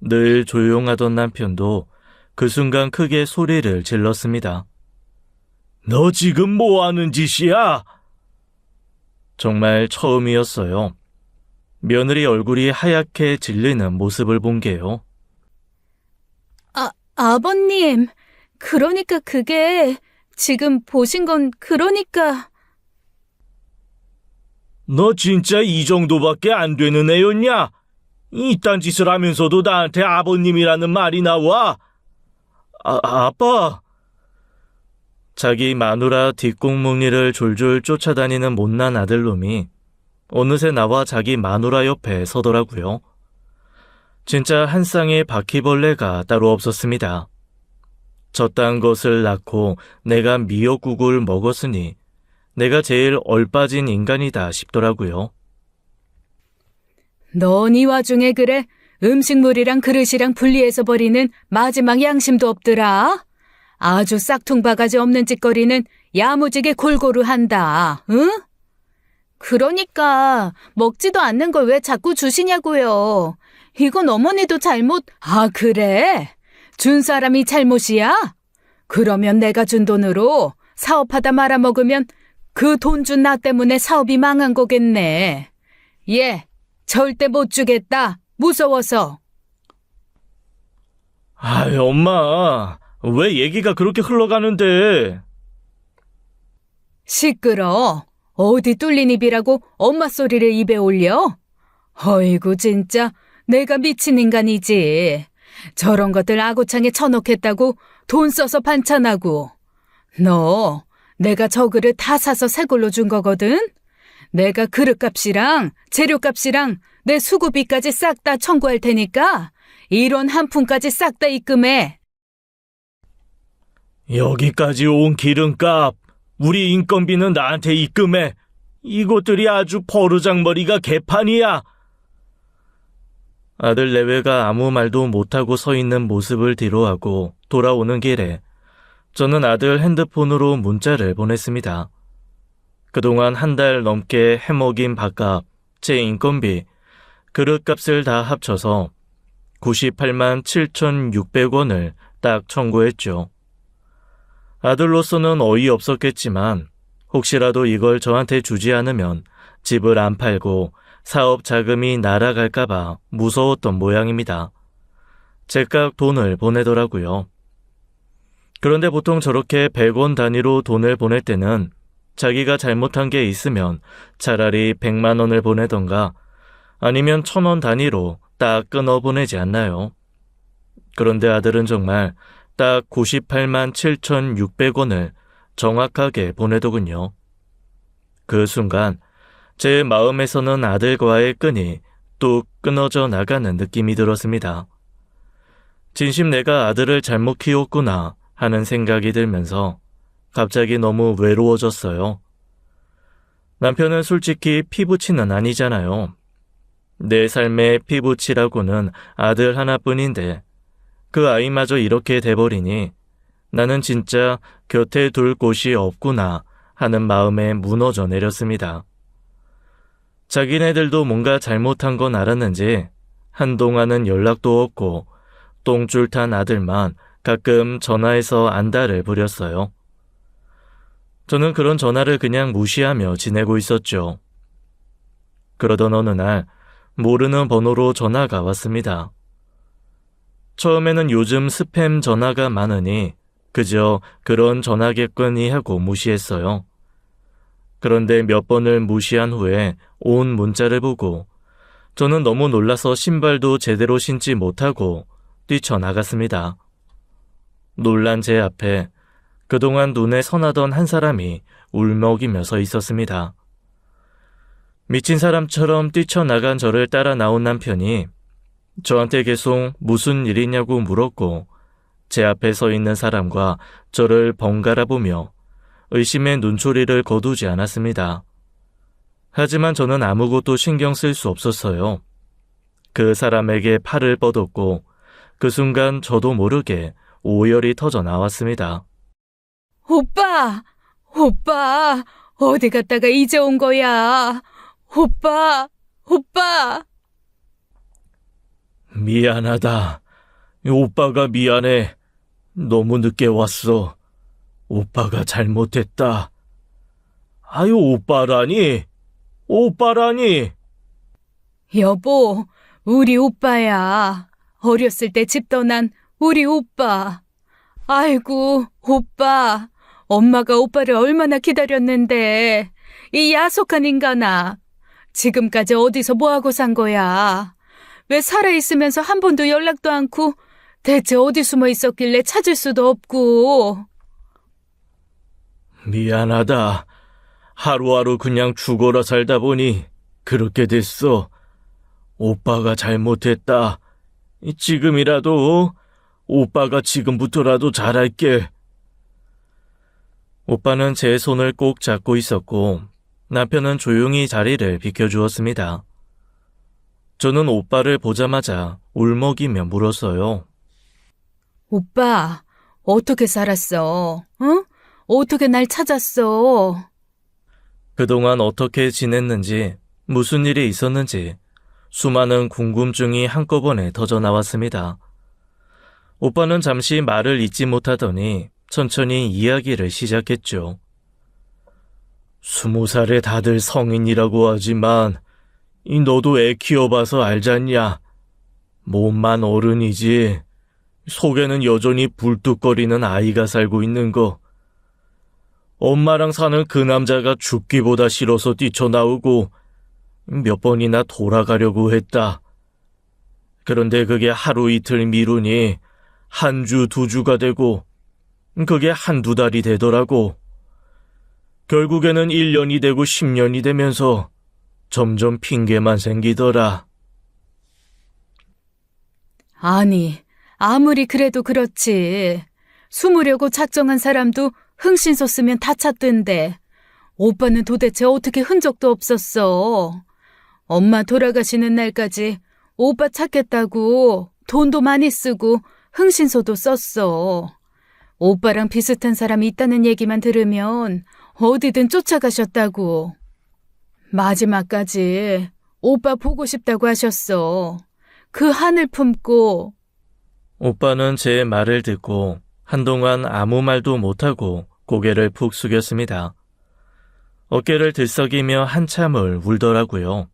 늘 조용하던 남편도 그 순간 크게 소리를 질렀습니다. 너 지금 뭐 하는 짓이야? 정말 처음이었어요. 며느리 얼굴이 하얗게 질리는 모습을 본 게요. 아버님, 그러니까 그게 지금 보신 건 그러니까. 너 진짜 이 정도밖에 안 되는 애였냐? 이딴 짓을 하면서도 나한테 아버님이라는 말이 나와? 아빠. 자기 마누라 뒷공무니를 졸졸 쫓아다니는 못난 아들놈이 어느새 나와 자기 마누라 옆에 서더라고요. 진짜 한 쌍의 바퀴벌레가 따로 없었습니다. 저딴 것을 낳고 내가 미역국을 먹었으니 내가 제일 얼빠진 인간이다 싶더라고요. 넌 이 와중에 그래 음식물이랑 그릇이랑 분리해서 버리는 마지막 양심도 없더라. 아주 싹퉁바가지 없는 짓거리는 야무지게 골고루 한다. 응? 그러니까 먹지도 않는 걸 왜 자꾸 주시냐고요. 이건 어머니도 잘못... 아, 그래? 준 사람이 잘못이야? 그러면 내가 준 돈으로 사업하다 말아먹으면 그 돈 준 나 때문에 사업이 망한 거겠네. 얘, 절대 못 주겠다. 무서워서. 아이, 엄마. 왜 얘기가 그렇게 흘러가는데? 시끄러. 어디 뚫린 입이라고 엄마 소리를 입에 올려? 어이구 진짜 내가 미친 인간이지. 저런 것들 아구창에 쳐놓겠다고 돈 써서 반찬하고. 너 내가 저 그릇 다 사서 새 걸로 준 거거든? 내가 그릇값이랑 재료값이랑 내 수고비까지 싹 다 청구할 테니까 1원 한 푼까지 싹 다 입금해. 여기까지 온 기름값, 우리 인건비는 나한테 입금해. 이것들이 아주 버르장머리가 개판이야. 아들 내외가 아무 말도 못하고 서 있는 모습을 뒤로하고 돌아오는 길에 저는 아들 핸드폰으로 문자를 보냈습니다. 그동안 한 달 넘게 해먹인 밥값, 제 인건비, 그릇값을 다 합쳐서 98만 7,600원을 딱 청구했죠. 아들로서는 어이없었겠지만 혹시라도 이걸 저한테 주지 않으면 집을 안 팔고 사업 자금이 날아갈까봐 무서웠던 모양입니다. 제깍 돈을 보내더라고요. 그런데 보통 저렇게 100원 단위로 돈을 보낼 때는 자기가 잘못한 게 있으면 차라리 100만 원을 보내던가 아니면 1,000원 단위로 딱 끊어 보내지 않나요? 그런데 아들은 정말 딱 98만 7,600원을 정확하게 보내더군요. 그 순간 제 마음에서는 아들과의 끈이 뚝 끊어져 나가는 느낌이 들었습니다. 진심 내가 아들을 잘못 키웠구나 하는 생각이 들면서 갑자기 너무 외로워졌어요. 남편은 솔직히 피부치는 아니잖아요. 내 삶의 피부치라고는 아들 하나뿐인데 그 아이마저 이렇게 돼버리니 나는 진짜 곁에 둘 곳이 없구나 하는 마음에 무너져 내렸습니다. 자기네들도 뭔가 잘못한 건 알았는지 한동안은 연락도 없고 똥줄 탄 아들만 가끔 전화해서 안달을 부렸어요. 저는 그런 전화를 그냥 무시하며 지내고 있었죠. 그러던 어느 날 모르는 번호로 전화가 왔습니다. 처음에는 요즘 스팸 전화가 많으니 그저 그런 전화겠거니 하고 무시했어요. 그런데 몇 번을 무시한 후에 온 문자를 보고 저는 너무 놀라서 신발도 제대로 신지 못하고 뛰쳐나갔습니다. 놀란 제 앞에 그동안 눈에 선하던 한 사람이 울먹이며 서 있었습니다. 미친 사람처럼 뛰쳐나간 저를 따라 나온 남편이 저한테 계속 무슨 일이냐고 물었고 제 앞에 서 있는 사람과 저를 번갈아 보며 의심의 눈초리를 거두지 않았습니다. 하지만 저는 아무것도 신경 쓸 수 없었어요. 그 사람에게 팔을 뻗었고 그 순간 저도 모르게 오열이 터져 나왔습니다. 오빠! 오빠! 어디 갔다가 이제 온 거야? 오빠! 오빠! 미안하다. 오빠가 미안해. 너무 늦게 왔어. 오빠가 잘못했다. 아유, 오빠라니? 오빠라니? 여보, 우리 오빠야. 어렸을 때 집 떠난 우리 오빠. 아이고, 오빠. 엄마가 오빠를 얼마나 기다렸는데. 이 야속한 인간아. 지금까지 어디서 뭐하고 산 거야? 왜 살아있으면서 한 번도 연락도 않고 대체 어디 숨어 있었길래 찾을 수도 없고. 미안하다. 하루하루 그냥 죽어라 살다 보니 그렇게 됐어. 오빠가 잘못했다. 지금이라도 오빠가 지금부터라도 잘할게. 오빠는 제 손을 꼭 잡고 있었고 남편은 조용히 자리를 비켜주었습니다. 저는 오빠를 보자마자 울먹이며 물었어요. 오빠, 어떻게 살았어? 응? 어떻게 날 찾았어? 그동안 어떻게 지냈는지, 무슨 일이 있었는지 수많은 궁금증이 한꺼번에 터져 나왔습니다. 오빠는 잠시 말을 잇지 못하더니 천천히 이야기를 시작했죠. 20살에 다들 성인이라고 하지만 너도 애 키워봐서 알잖냐. 몸만 어른이지 속에는 여전히 불뚝거리는 아이가 살고 있는 거. 엄마랑 사는 그 남자가 죽기보다 싫어서 뛰쳐나오고 몇 번이나 돌아가려고 했다. 그런데 그게 하루 이틀 미루니 한 주, 두 주가 되고 그게 한두 달이 되더라고. 결국에는 1년이 되고 10년이 되면서 점점 핑계만 생기더라. 아니, 아무리 그래도 그렇지. 숨으려고 작정한 사람도 흥신소 쓰면 다 찾던데. 오빠는 도대체 어떻게 흔적도 없었어. 엄마 돌아가시는 날까지 오빠 찾겠다고 돈도 많이 쓰고 흥신소도 썼어. 오빠랑 비슷한 사람이 있다는 얘기만 들으면 어디든 쫓아가셨다고. 마지막까지 오빠 보고 싶다고 하셨어. 그 한을 품고. 오빠는 제 말을 듣고 한동안 아무 말도 못하고 고개를 푹 숙였습니다. 어깨를 들썩이며 한참을 울더라고요.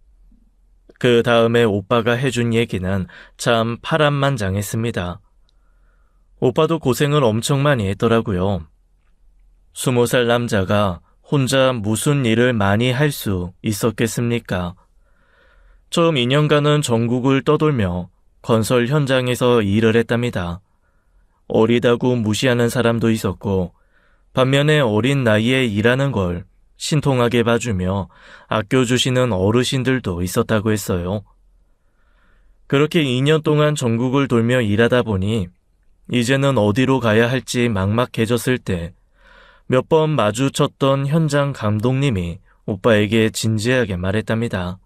그 다음에 오빠가 해준 얘기는 참 파란만장했습니다. 오빠도 고생을 엄청 많이 했더라고요. 20살 남자가 혼자 무슨 일을 많이 할 수 있었겠습니까? 처음 2년간은 전국을 떠돌며 건설 현장에서 일을 했답니다. 어리다고 무시하는 사람도 있었고 반면에 어린 나이에 일하는 걸 신통하게 봐주며 아껴주시는 어르신들도 있었다고 했어요. 그렇게 2년 동안 전국을 돌며 일하다 보니 이제는 어디로 가야 할지 막막해졌을 때 몇 번 마주쳤던 현장 감독님이 오빠에게 진지하게 말했답니다.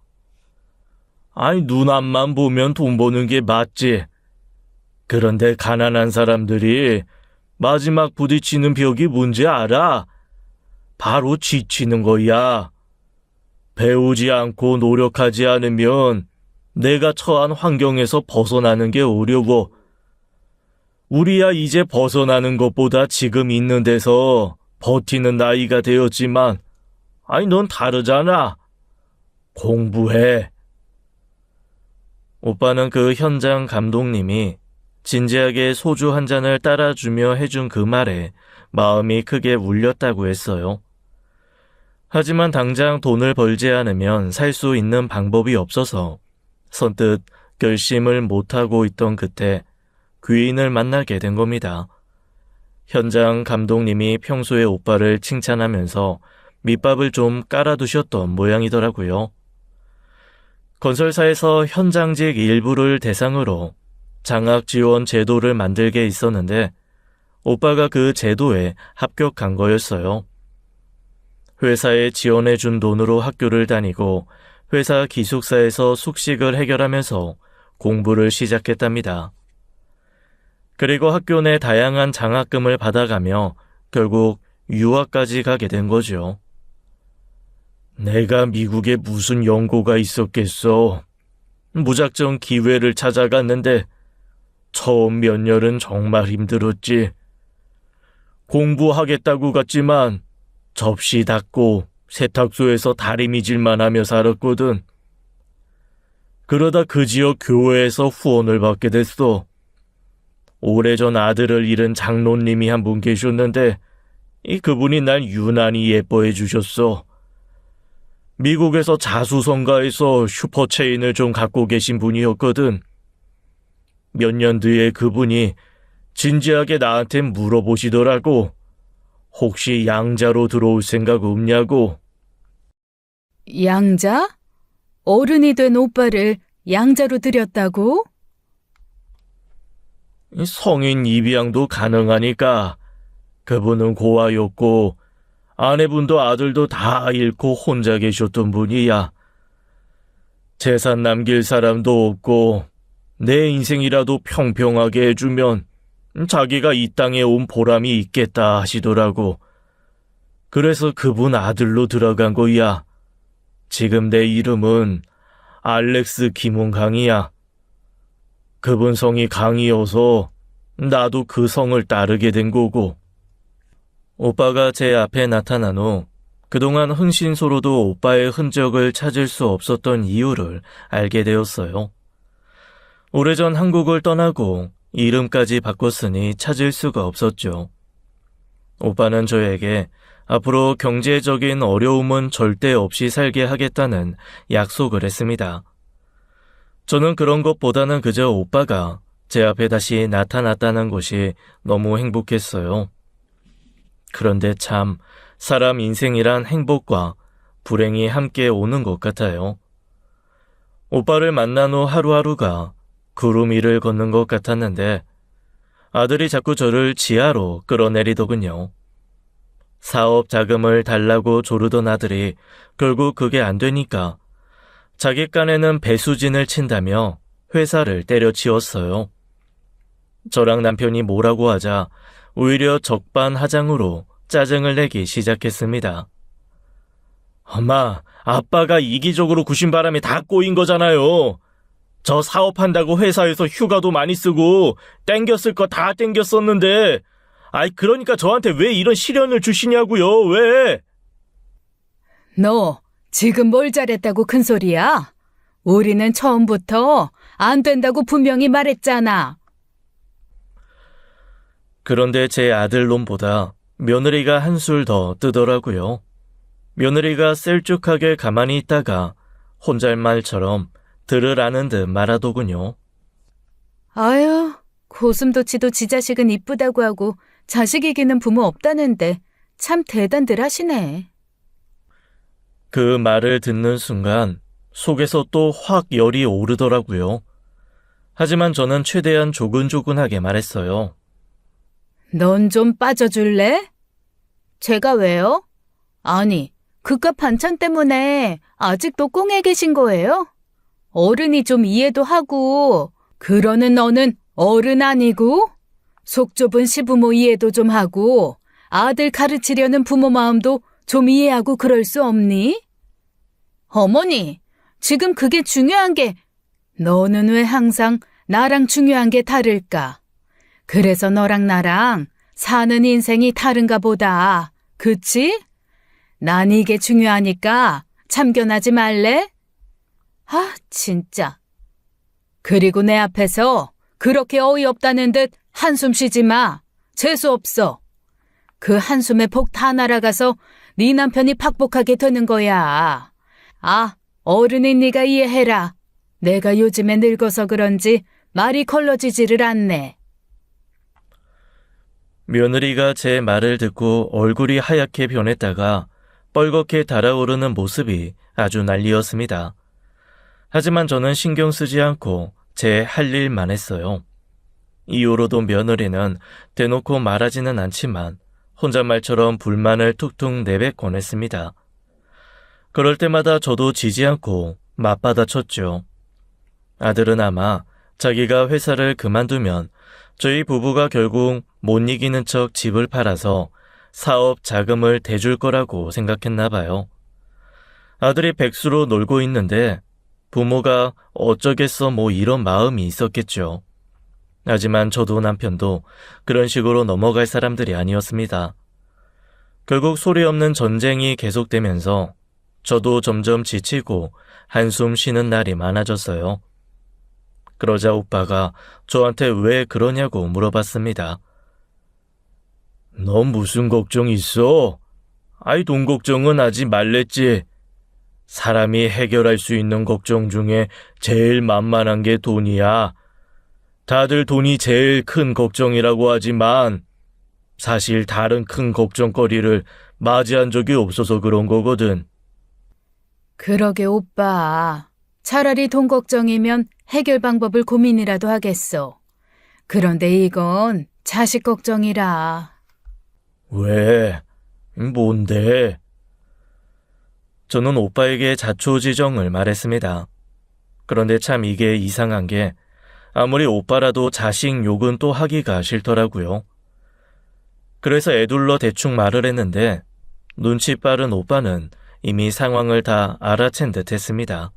아니, 눈 앞만 보면 돈 버는 게 맞지. 그런데 가난한 사람들이 마지막 부딪히는 벽이 뭔지 알아? 바로 지치는 거야. 배우지 않고 노력하지 않으면 내가 처한 환경에서 벗어나는 게 어려워. 우리야 이제 벗어나는 것보다 지금 있는 데서 버티는 나이가 되었지만, 아니, 넌 다르잖아. 공부해. 오빠는 그 현장 감독님이 진지하게 소주 한 잔을 따라주며 해준 그 말에 마음이 크게 울렸다고 했어요. 하지만 당장 돈을 벌지 않으면 살 수 있는 방법이 없어서 선뜻 결심을 못하고 있던 그때 귀인을 만나게 된 겁니다. 현장 감독님이 평소에 오빠를 칭찬하면서 밑밥을 좀 깔아두셨던 모양이더라고요. 건설사에서 현장직 일부를 대상으로 장학지원 제도를 만들게 있었는데 오빠가 그 제도에 합격한 거였어요. 회사에 지원해준 돈으로 학교를 다니고 회사 기숙사에서 숙식을 해결하면서 공부를 시작했답니다. 그리고 학교 내 다양한 장학금을 받아가며 결국 유학까지 가게 된 거죠. 내가 미국에 무슨 연고가 있었겠어. 무작정 기회를 찾아갔는데 처음 몇 년은 정말 힘들었지. 공부하겠다고 갔지만 접시 닦고 세탁소에서 다리미질만 하며 살았거든. 그러다 그 지역 교회에서 후원을 받게 됐어. 오래전 아들을 잃은 장로님이 한 분 계셨는데 그분이 날 유난히 예뻐해 주셨어. 미국에서 자수성가해서 슈퍼체인을 좀 갖고 계신 분이었거든. 몇 년 뒤에 그분이 진지하게 나한테 물어보시더라고. 혹시 양자로 들어올 생각 없냐고. 양자? 어른이 된 오빠를 양자로 들였다고? 이 성인 입양도 가능하니까 그분은 고아였고 아내분도 아들도 다 잃고 혼자 계셨던 분이야. 재산 남길 사람도 없고 내 인생이라도 평평하게 해주면 자기가 이 땅에 온 보람이 있겠다 하시더라고. 그래서 그분 아들로 들어간 거야. 지금 내 이름은 알렉스 김은강이야. 그분 성이 강이어서 나도 그 성을 따르게 된 거고. 오빠가 제 앞에 나타난 후 그동안 흥신소로도 오빠의 흔적을 찾을 수 없었던 이유를 알게 되었어요. 오래전 한국을 떠나고 이름까지 바꿨으니 찾을 수가 없었죠. 오빠는 저에게 앞으로 경제적인 어려움은 절대 없이 살게 하겠다는 약속을 했습니다. 저는 그런 것보다는 그저 오빠가 제 앞에 다시 나타났다는 것이 너무 행복했어요. 그런데 참 사람 인생이란 행복과 불행이 함께 오는 것 같아요. 오빠를 만난 후 하루하루가 구름 위를 걷는 것 같았는데 아들이 자꾸 저를 지하로 끌어내리더군요. 사업 자금을 달라고 조르던 아들이 결국 그게 안 되니까 자기 깐에는 배수진을 친다며 회사를 때려치웠어요. 저랑 남편이 뭐라고 하자 오히려 적반하장으로 짜증을 내기 시작했습니다. 엄마, 아빠가 이기적으로 구신 바람에 다 꼬인 거잖아요. 저 사업한다고 회사에서 휴가도 많이 쓰고 땡겼을 거 다 땡겼었는데 그러니까 저한테 왜 이런 시련을 주시냐고요, 왜? 너 지금 뭘 잘했다고 큰 소리야? 우리는 처음부터 안 된다고 분명히 말했잖아. 그런데 제 아들놈보다 며느리가 한술 더 뜨더라고요. 며느리가 셀쭉하게 가만히 있다가 혼잣말처럼 들으라는 듯 말하더군요. 아유, 고슴도치도 지 자식은 이쁘다고 하고 자식 이기는 부모 없다는데 참 대단들 하시네. 그 말을 듣는 순간 속에서 또 확 열이 오르더라고요. 하지만 저는 최대한 조근조근하게 말했어요. 넌 좀 빠져줄래? 제가 왜요? 아니, 그깟 반찬 때문에 아직도 꽁에 계신 거예요? 어른이 좀 이해도 하고, 그러는 너는 어른 아니고? 속 좁은 시부모 이해도 좀 하고, 아들 가르치려는 부모 마음도 좀 이해하고 그럴 수 없니? 어머니, 지금 그게 중요한 게, 너는 왜 항상 나랑 중요한 게 다를까? 그래서 너랑 나랑 사는 인생이 다른가 보다. 그치? 난 이게 중요하니까 참견하지 말래? 아, 진짜. 그리고 내 앞에서 그렇게 어이없다는 듯 한숨 쉬지 마. 재수없어. 그 한숨에 복 다 날아가서 네 남편이 팍복하게 되는 거야. 어른인 네가 이해해라. 내가 요즘에 늙어서 그런지 말이 걸러지지를 않네. 며느리가 제 말을 듣고 얼굴이 하얗게 변했다가 뻘겋게 달아오르는 모습이 아주 난리였습니다. 하지만 저는 신경 쓰지 않고 제 할 일만 했어요. 이후로도 며느리는 대놓고 말하지는 않지만 혼잣말처럼 불만을 툭툭 내뱉곤 했습니다. 그럴 때마다 저도 지지 않고 맞받아쳤죠. 아들은 아마 자기가 회사를 그만두면 저희 부부가 결국 못 이기는 척 집을 팔아서 사업 자금을 대줄 거라고 생각했나 봐요. 아들이 백수로 놀고 있는데 부모가 어쩌겠어 이런 마음이 있었겠죠. 하지만 저도 남편도 그런 식으로 넘어갈 사람들이 아니었습니다. 결국 소리 없는 전쟁이 계속되면서 저도 점점 지치고 한숨 쉬는 날이 많아졌어요. 그러자 오빠가 저한테 왜 그러냐고 물어봤습니다. 너 무슨 걱정 있어? 돈 걱정은 하지 말랬지. 사람이 해결할 수 있는 걱정 중에 제일 만만한 게 돈이야. 다들 돈이 제일 큰 걱정이라고 하지만 사실 다른 큰 걱정거리를 맞이한 적이 없어서 그런 거거든. 그러게 오빠. 차라리 돈 걱정이면 해결 방법을 고민이라도 하겠어. 그런데 이건 자식 걱정이라. 왜? 뭔데? 저는 오빠에게 자초지정을 말했습니다. 그런데 참 이게 이상한 게 아무리 오빠라도 자식 욕은 또 하기가 싫더라고요. 그래서 애둘러 대충 말을 했는데 눈치 빠른 오빠는 이미 상황을 다 알아챈 듯 했습니다.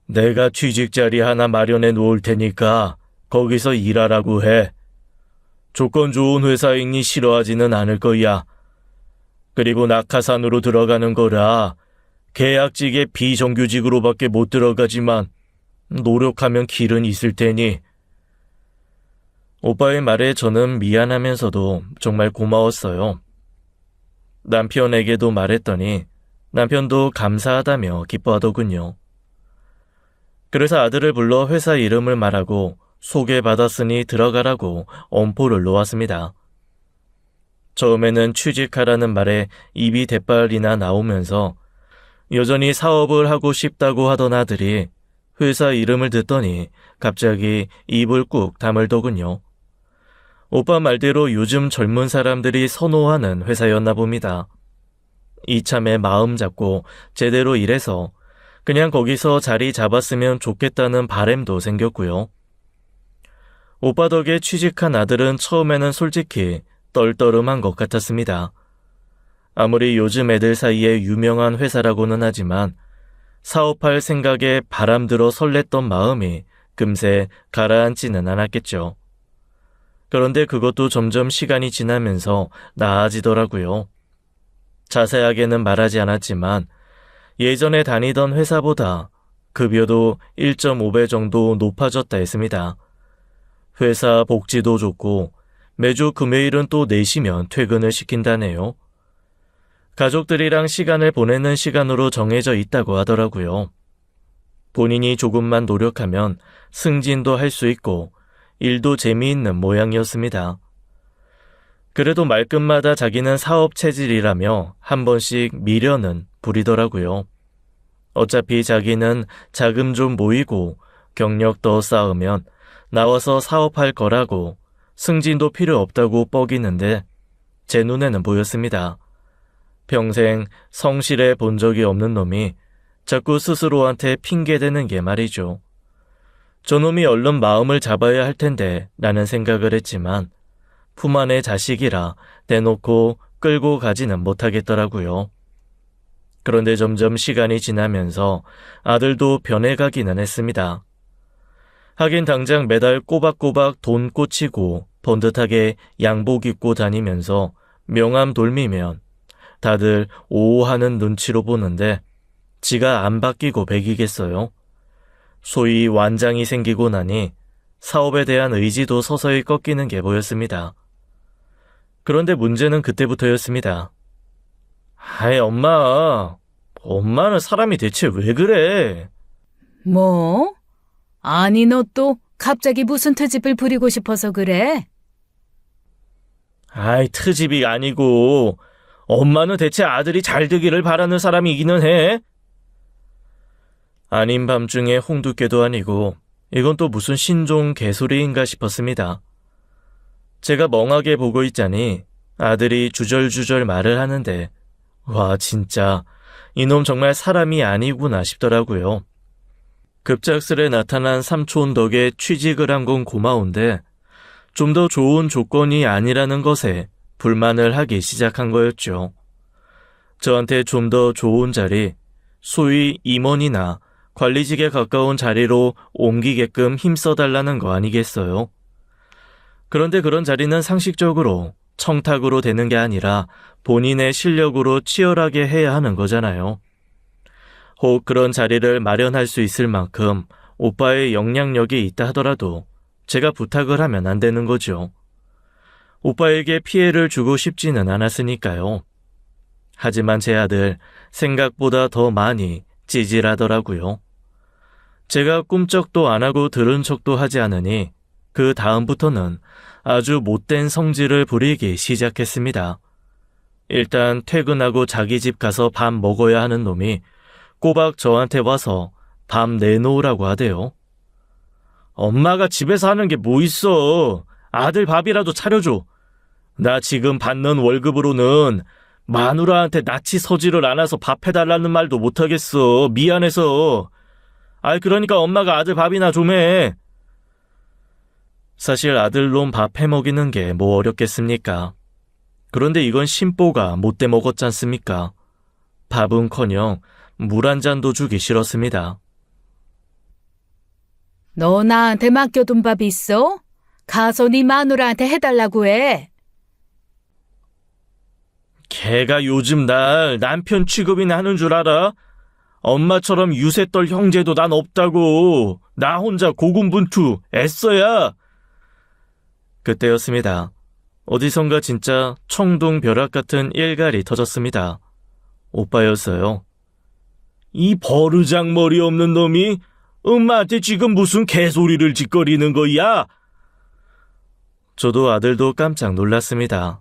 내가 취직 자리 하나 마련해 놓을 테니까 거기서 일하라고 해. 조건 좋은 회사이니 싫어하지는 않을 거야. 그리고 낙하산으로 들어가는 거라 계약직에 비정규직으로밖에 못 들어가지만 노력하면 길은 있을 테니. 오빠의 말에 저는 미안하면서도 정말 고마웠어요. 남편에게도 말했더니 남편도 감사하다며 기뻐하더군요. 그래서 아들을 불러 회사 이름을 말하고 소개받았으니 들어가라고 엄포를 놓았습니다. 처음에는 취직하라는 말에 입이 대빨이나 나오면서 여전히 사업을 하고 싶다고 하던 아들이 회사 이름을 듣더니 갑자기 입을 꾹 다물더군요. 오빠 말대로 요즘 젊은 사람들이 선호하는 회사였나 봅니다. 이참에 마음 잡고 제대로 일해서 그냥 거기서 자리 잡았으면 좋겠다는 바람도 생겼고요. 오빠 덕에 취직한 아들은 처음에는 솔직히 떨떠름한 것 같았습니다. 아무리 요즘 애들 사이에 유명한 회사라고는 하지만 사업할 생각에 바람들어 설렜던 마음이 금세 가라앉지는 않았겠죠. 그런데 그것도 점점 시간이 지나면서 나아지더라고요. 자세하게는 말하지 않았지만 예전에 다니던 회사보다 급여도 1.5배 정도 높아졌다 했습니다. 회사 복지도 좋고 매주 금요일은 또 4시면 퇴근을 시킨다네요. 가족들이랑 시간을 보내는 시간으로 정해져 있다고 하더라고요. 본인이 조금만 노력하면 승진도 할 수 있고 일도 재미있는 모양이었습니다. 그래도 말끝마다 자기는 사업 체질이라며 한 번씩 미련은 부리더라고요. 어차피 자기는 자금 좀 모이고 경력 더 쌓으면 나와서 사업할 거라고 승진도 필요 없다고 뻐기는데 제 눈에는 보였습니다. 평생 성실해 본 적이 없는 놈이 자꾸 스스로한테 핑계대는 게 말이죠. 저놈이 얼른 마음을 잡아야 할 텐데 라는 생각을 했지만 품 안의 자식이라 대놓고 끌고 가지는 못하겠더라고요. 그런데 점점 시간이 지나면서 아들도 변해가기는 했습니다. 하긴 당장 매달 꼬박꼬박 돈 꽂히고 번듯하게 양복 입고 다니면서 명함 돌미면 다들 오호하는 눈치로 보는데 지가 안 바뀌고 배기겠어요. 소위 완장이 생기고 나니 사업에 대한 의지도 서서히 꺾이는 게 보였습니다. 그런데 문제는 그때부터였습니다. 아이, 엄마는 사람이 대체 왜 그래? 뭐? 아니, 너 또 갑자기 무슨 트집을 부리고 싶어서 그래? 아이, 트집이 아니고 엄마는 대체 아들이 잘 되기를 바라는 사람이기는 해? 아닌 밤중에 홍두깨도 아니고 이건 또 무슨 신종 개소리인가 싶었습니다. 제가 멍하게 보고 있자니 아들이 주절주절 말을 하는데 와, 진짜 이놈 정말 사람이 아니구나 싶더라고요. 급작스레 나타난 삼촌 덕에 취직을 한 건 고마운데 좀 더 좋은 조건이 아니라는 것에 불만을 하기 시작한 거였죠. 저한테 좀 더 좋은 자리, 소위 임원이나 관리직에 가까운 자리로 옮기게끔 힘써달라는 거 아니겠어요? 그런데 그런 자리는 상식적으로 청탁으로 되는 게 아니라 본인의 실력으로 치열하게 해야 하는 거잖아요. 혹 그런 자리를 마련할 수 있을 만큼 오빠의 영향력이 있다 하더라도 제가 부탁을 하면 안 되는 거죠. 오빠에게 피해를 주고 싶지는 않았으니까요. 하지만 제 아들 생각보다 더 많이 찌질하더라고요. 제가 꿈쩍도 안 하고 들은 척도 하지 않으니 그 다음부터는 아주 못된 성질을 부리기 시작했습니다. 일단 퇴근하고 자기 집 가서 밥 먹어야 하는 놈이 꼬박 저한테 와서 밥 내놓으라고 하대요. 엄마가 집에서 하는 게 뭐 있어. 아들 밥이라도 차려줘. 나 지금 받는 월급으로는 마누라한테 낯이 서지를 않아서 밥 해달라는 말도 못하겠어. 미안해서. 그러니까 엄마가 아들 밥이나 좀 해. 사실 아들놈 밥 해먹이는 게 뭐 어렵겠습니까? 그런데 이건 심보가 못돼 먹었잖습니까? 밥은커녕 물 한 잔도 주기 싫었습니다. 너 나한테 맡겨둔 밥 있어? 가서 네 마누라한테 해달라고 해. 걔가 요즘 날 남편 취급이나 하는 줄 알아? 엄마처럼 유세 떨 형제도 난 없다고. 나 혼자 고군분투 애써야. 그때였습니다. 어디선가 진짜 청둥벼락 같은 일갈이 터졌습니다. 오빠였어요. 이 버르장머리 없는 놈이 엄마한테 지금 무슨 개소리를 짓거리는 거야? 저도 아들도 깜짝 놀랐습니다.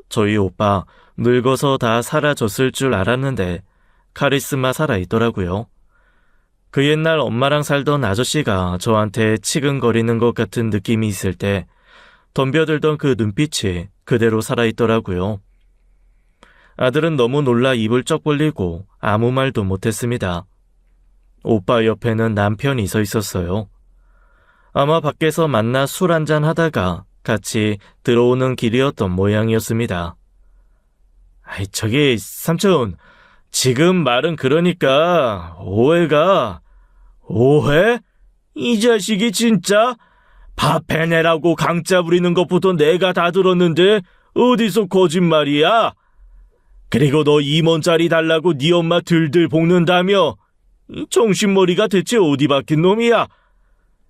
저희 오빠 늙어서 다 사라졌을 줄 알았는데 카리스마 살아있더라고요. 그 옛날 엄마랑 살던 아저씨가 저한테 치근거리는 것 같은 느낌이 있을 때 덤벼들던 그 눈빛이 그대로 살아있더라고요. 아들은 너무 놀라 입을 쩍 벌리고 아무 말도 못했습니다. 오빠 옆에는 남편이 서 있었어요. 아마 밖에서 만나 술 한잔 하다가 같이 들어오는 길이었던 모양이었습니다. 저기 삼촌, 지금 말은 그러니까 오해가... 오해? 이 자식이 진짜 밥 해내라고 강짜 부리는 것부터 내가 다 들었는데 어디서 거짓말이야? 그리고 너 2만짜리 달라고 네 엄마 들들 볶는다며? 이 정신머리가 대체 어디 박힌 놈이야?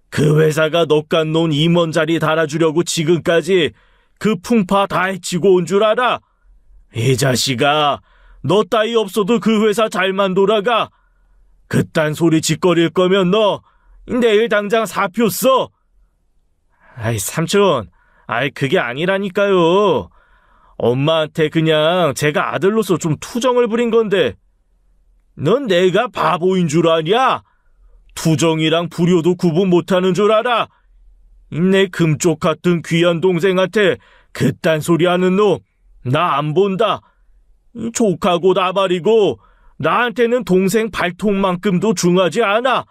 그 회사가 너깟 놓은 2만짜리 달아주려고 지금까지 그 풍파 다 해치고 온 줄 알아? 이 자식아, 너 따위 없어도 그 회사 잘만 돌아가. 그딴 소리 짓거릴 거면 너 내일 당장 사표 써. 삼촌, 그게 아니라니까요. 엄마한테 그냥 제가 아들로서 좀 투정을 부린 건데 넌 내가 바보인 줄 아냐? 투정이랑 불효도 구분 못하는 줄 알아? 내 금쪽 같은 귀한 동생한테 그딴 소리 하는 놈 나 안 본다. 조카고 나발이고 나한테는 동생 발톱만큼도 중하지 않아.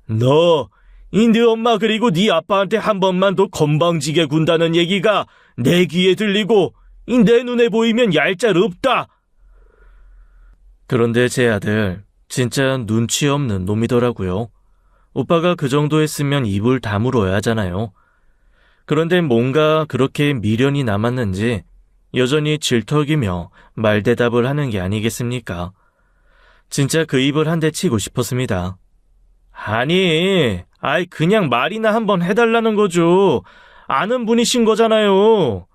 너 네 엄마 그리고 네 아빠한테 한 번만 더 건방지게 군다는 얘기가 내 귀에 들리고 내 눈에 보이면 얄짤 없다. 그런데 제 아들 진짜 눈치 없는 놈이더라고요. 오빠가 그 정도 했으면 입을 다물어야 하잖아요. 그런데 뭔가 그렇게 미련이 남았는지 여전히 질턱이며 말대답을 하는 게 아니겠습니까? 진짜 그 입을 한 대 치고 싶었습니다. 그냥 말이나 한번 해달라는 거죠. 아는 분이신 거잖아요.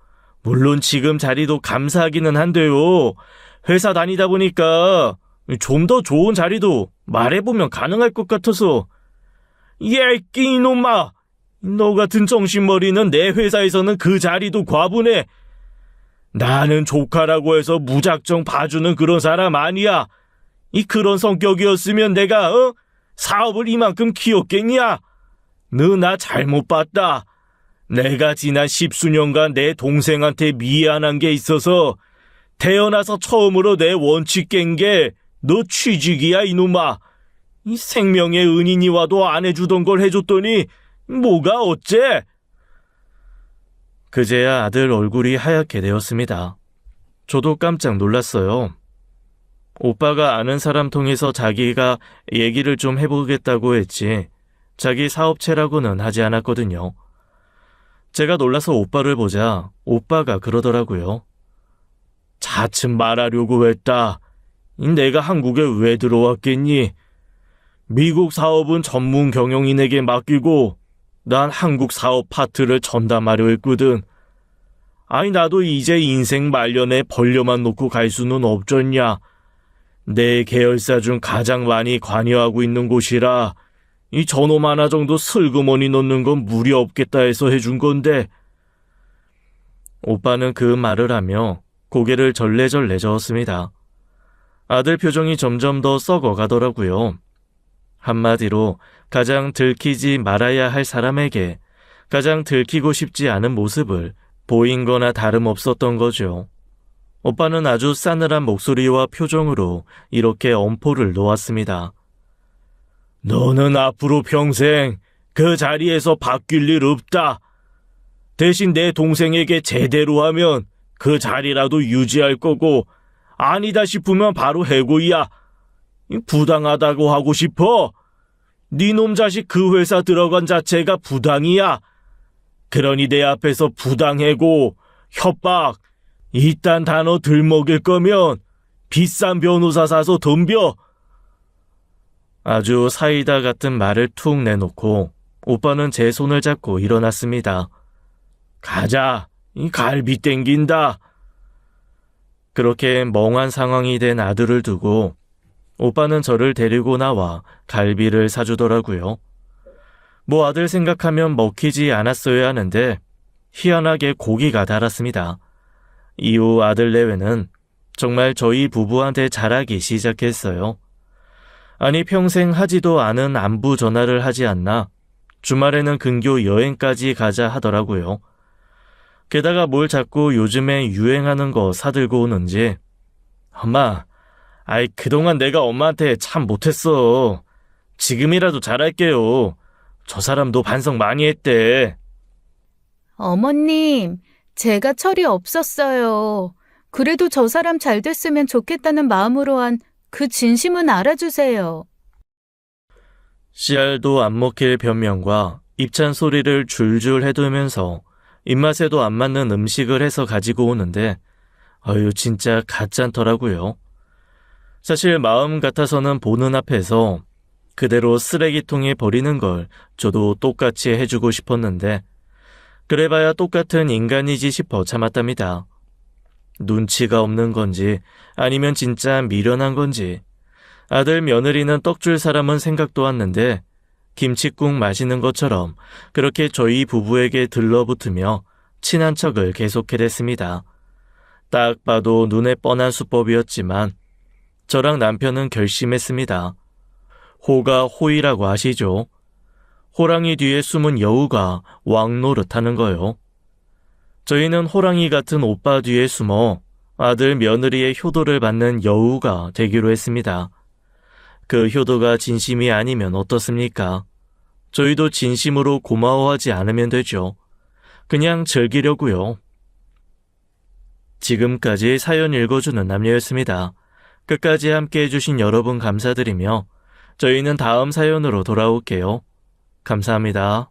물론 지금 자리도 감사하기는 한데요. 회사 다니다 보니까 좀 더 좋은 자리도 말해보면 가능할 것 같아서. 예끼 이놈아! 너 같은 정신머리는 내 회사에서는 그 자리도 과분해. 나는 조카라고 해서 무작정 봐주는 그런 사람 아니야. 그런 성격이었으면 내가 사업을 이만큼 키웠겠냐? 너 나 잘못 봤다. 내가 지난 10수년간 내 동생한테 미안한 게 있어서 태어나서 처음으로 내 원칙 깬 게 너 취직이야 이놈아. 생명의 은인이 와도 안 해주던 걸 해줬더니 뭐가 어째? 그제야 아들 얼굴이 하얗게 되었습니다. 저도 깜짝 놀랐어요. 오빠가 아는 사람 통해서 자기가 얘기를 좀 해보겠다고 했지 자기 사업체라고는 하지 않았거든요. 제가 놀라서 오빠를 보자 오빠가 그러더라고요. 차츰 말하려고 했다. 내가 한국에 왜 들어왔겠니? 미국 사업은 전문 경영인에게 맡기고 난 한국 사업 파트를 전담하려 했거든. 나도 이제 인생 말년에 벌려만 놓고 갈 수는 없잖냐. 내 계열사 중 가장 많이 관여하고 있는 곳이라 이 저놈 하나 정도 슬그머니 넣는 건 무리 없겠다 해서 해준 건데. 오빠는 그 말을 하며 고개를 절레절레 저었습니다. 아들 표정이 점점 더 썩어가더라고요. 한마디로 가장 들키지 말아야 할 사람에게 가장 들키고 싶지 않은 모습을 보인 거나 다름없었던 거죠. 오빠는 아주 싸늘한 목소리와 표정으로 이렇게 엄포를 놓았습니다. 너는 앞으로 평생 그 자리에서 바뀔 일 없다. 대신 내 동생에게 제대로 하면 그 자리라도 유지할 거고, 아니다 싶으면 바로 해고야. 부당하다고 하고 싶어? 네 놈 자식 그 회사 들어간 자체가 부당이야. 그러니 내 앞에서 부당해고, 협박, 이딴 단어 들먹일 거면 비싼 변호사 사서 덤벼. 아주 사이다 같은 말을 툭 내놓고 오빠는 제 손을 잡고 일어났습니다. 가자. 이 갈비 땡긴다. 그렇게 멍한 상황이 된 아들을 두고 오빠는 저를 데리고 나와 갈비를 사주더라고요. 뭐 아들 생각하면 먹히지 않았어야 하는데 희한하게 고기가 달았습니다. 이후 아들 내외는 정말 저희 부부한테 잘하기 시작했어요. 아니 평생 하지도 않은 안부 전화를 하지 않나 주말에는 근교 여행까지 가자 하더라고요. 게다가 뭘 자꾸 요즘에 유행하는 거 사들고 오는지 엄마, 그동안 내가 엄마한테 참 못했어. 지금이라도 잘할게요. 저 사람도 반성 많이 했대. 어머님, 제가 철이 없었어요. 그래도 저 사람 잘 됐으면 좋겠다는 마음으로 한 그 진심은 알아주세요. 씨알도 안 먹힐 변명과 입찬 소리를 줄줄 해두면서 입맛에도 안 맞는 음식을 해서 가지고 오는데 진짜 가짠더라고요. 사실 마음 같아서는 보는 앞에서 그대로 쓰레기통에 버리는 걸 저도 똑같이 해주고 싶었는데 그래봐야 똑같은 인간이지 싶어 참았답니다. 눈치가 없는 건지 아니면 진짜 미련한 건지 아들 며느리는 떡 줄 사람은 생각도 왔는데 김칫국 마시는 것처럼 그렇게 저희 부부에게 들러붙으며 친한 척을 계속해댔습니다. 딱 봐도 눈에 뻔한 수법이었지만 저랑 남편은 결심했습니다. 호가 호이라고 아시죠? 호랑이 뒤에 숨은 여우가 왕 노릇하는 거요. 저희는 호랑이 같은 오빠 뒤에 숨어 아들 며느리의 효도를 받는 여우가 되기로 했습니다. 그 효도가 진심이 아니면 어떻습니까? 저희도 진심으로 고마워하지 않으면 되죠. 그냥 즐기려고요. 지금까지 사연 읽어주는 남녀였습니다. 끝까지 함께 해주신 여러분 감사드리며 저희는 다음 사연으로 돌아올게요. 감사합니다.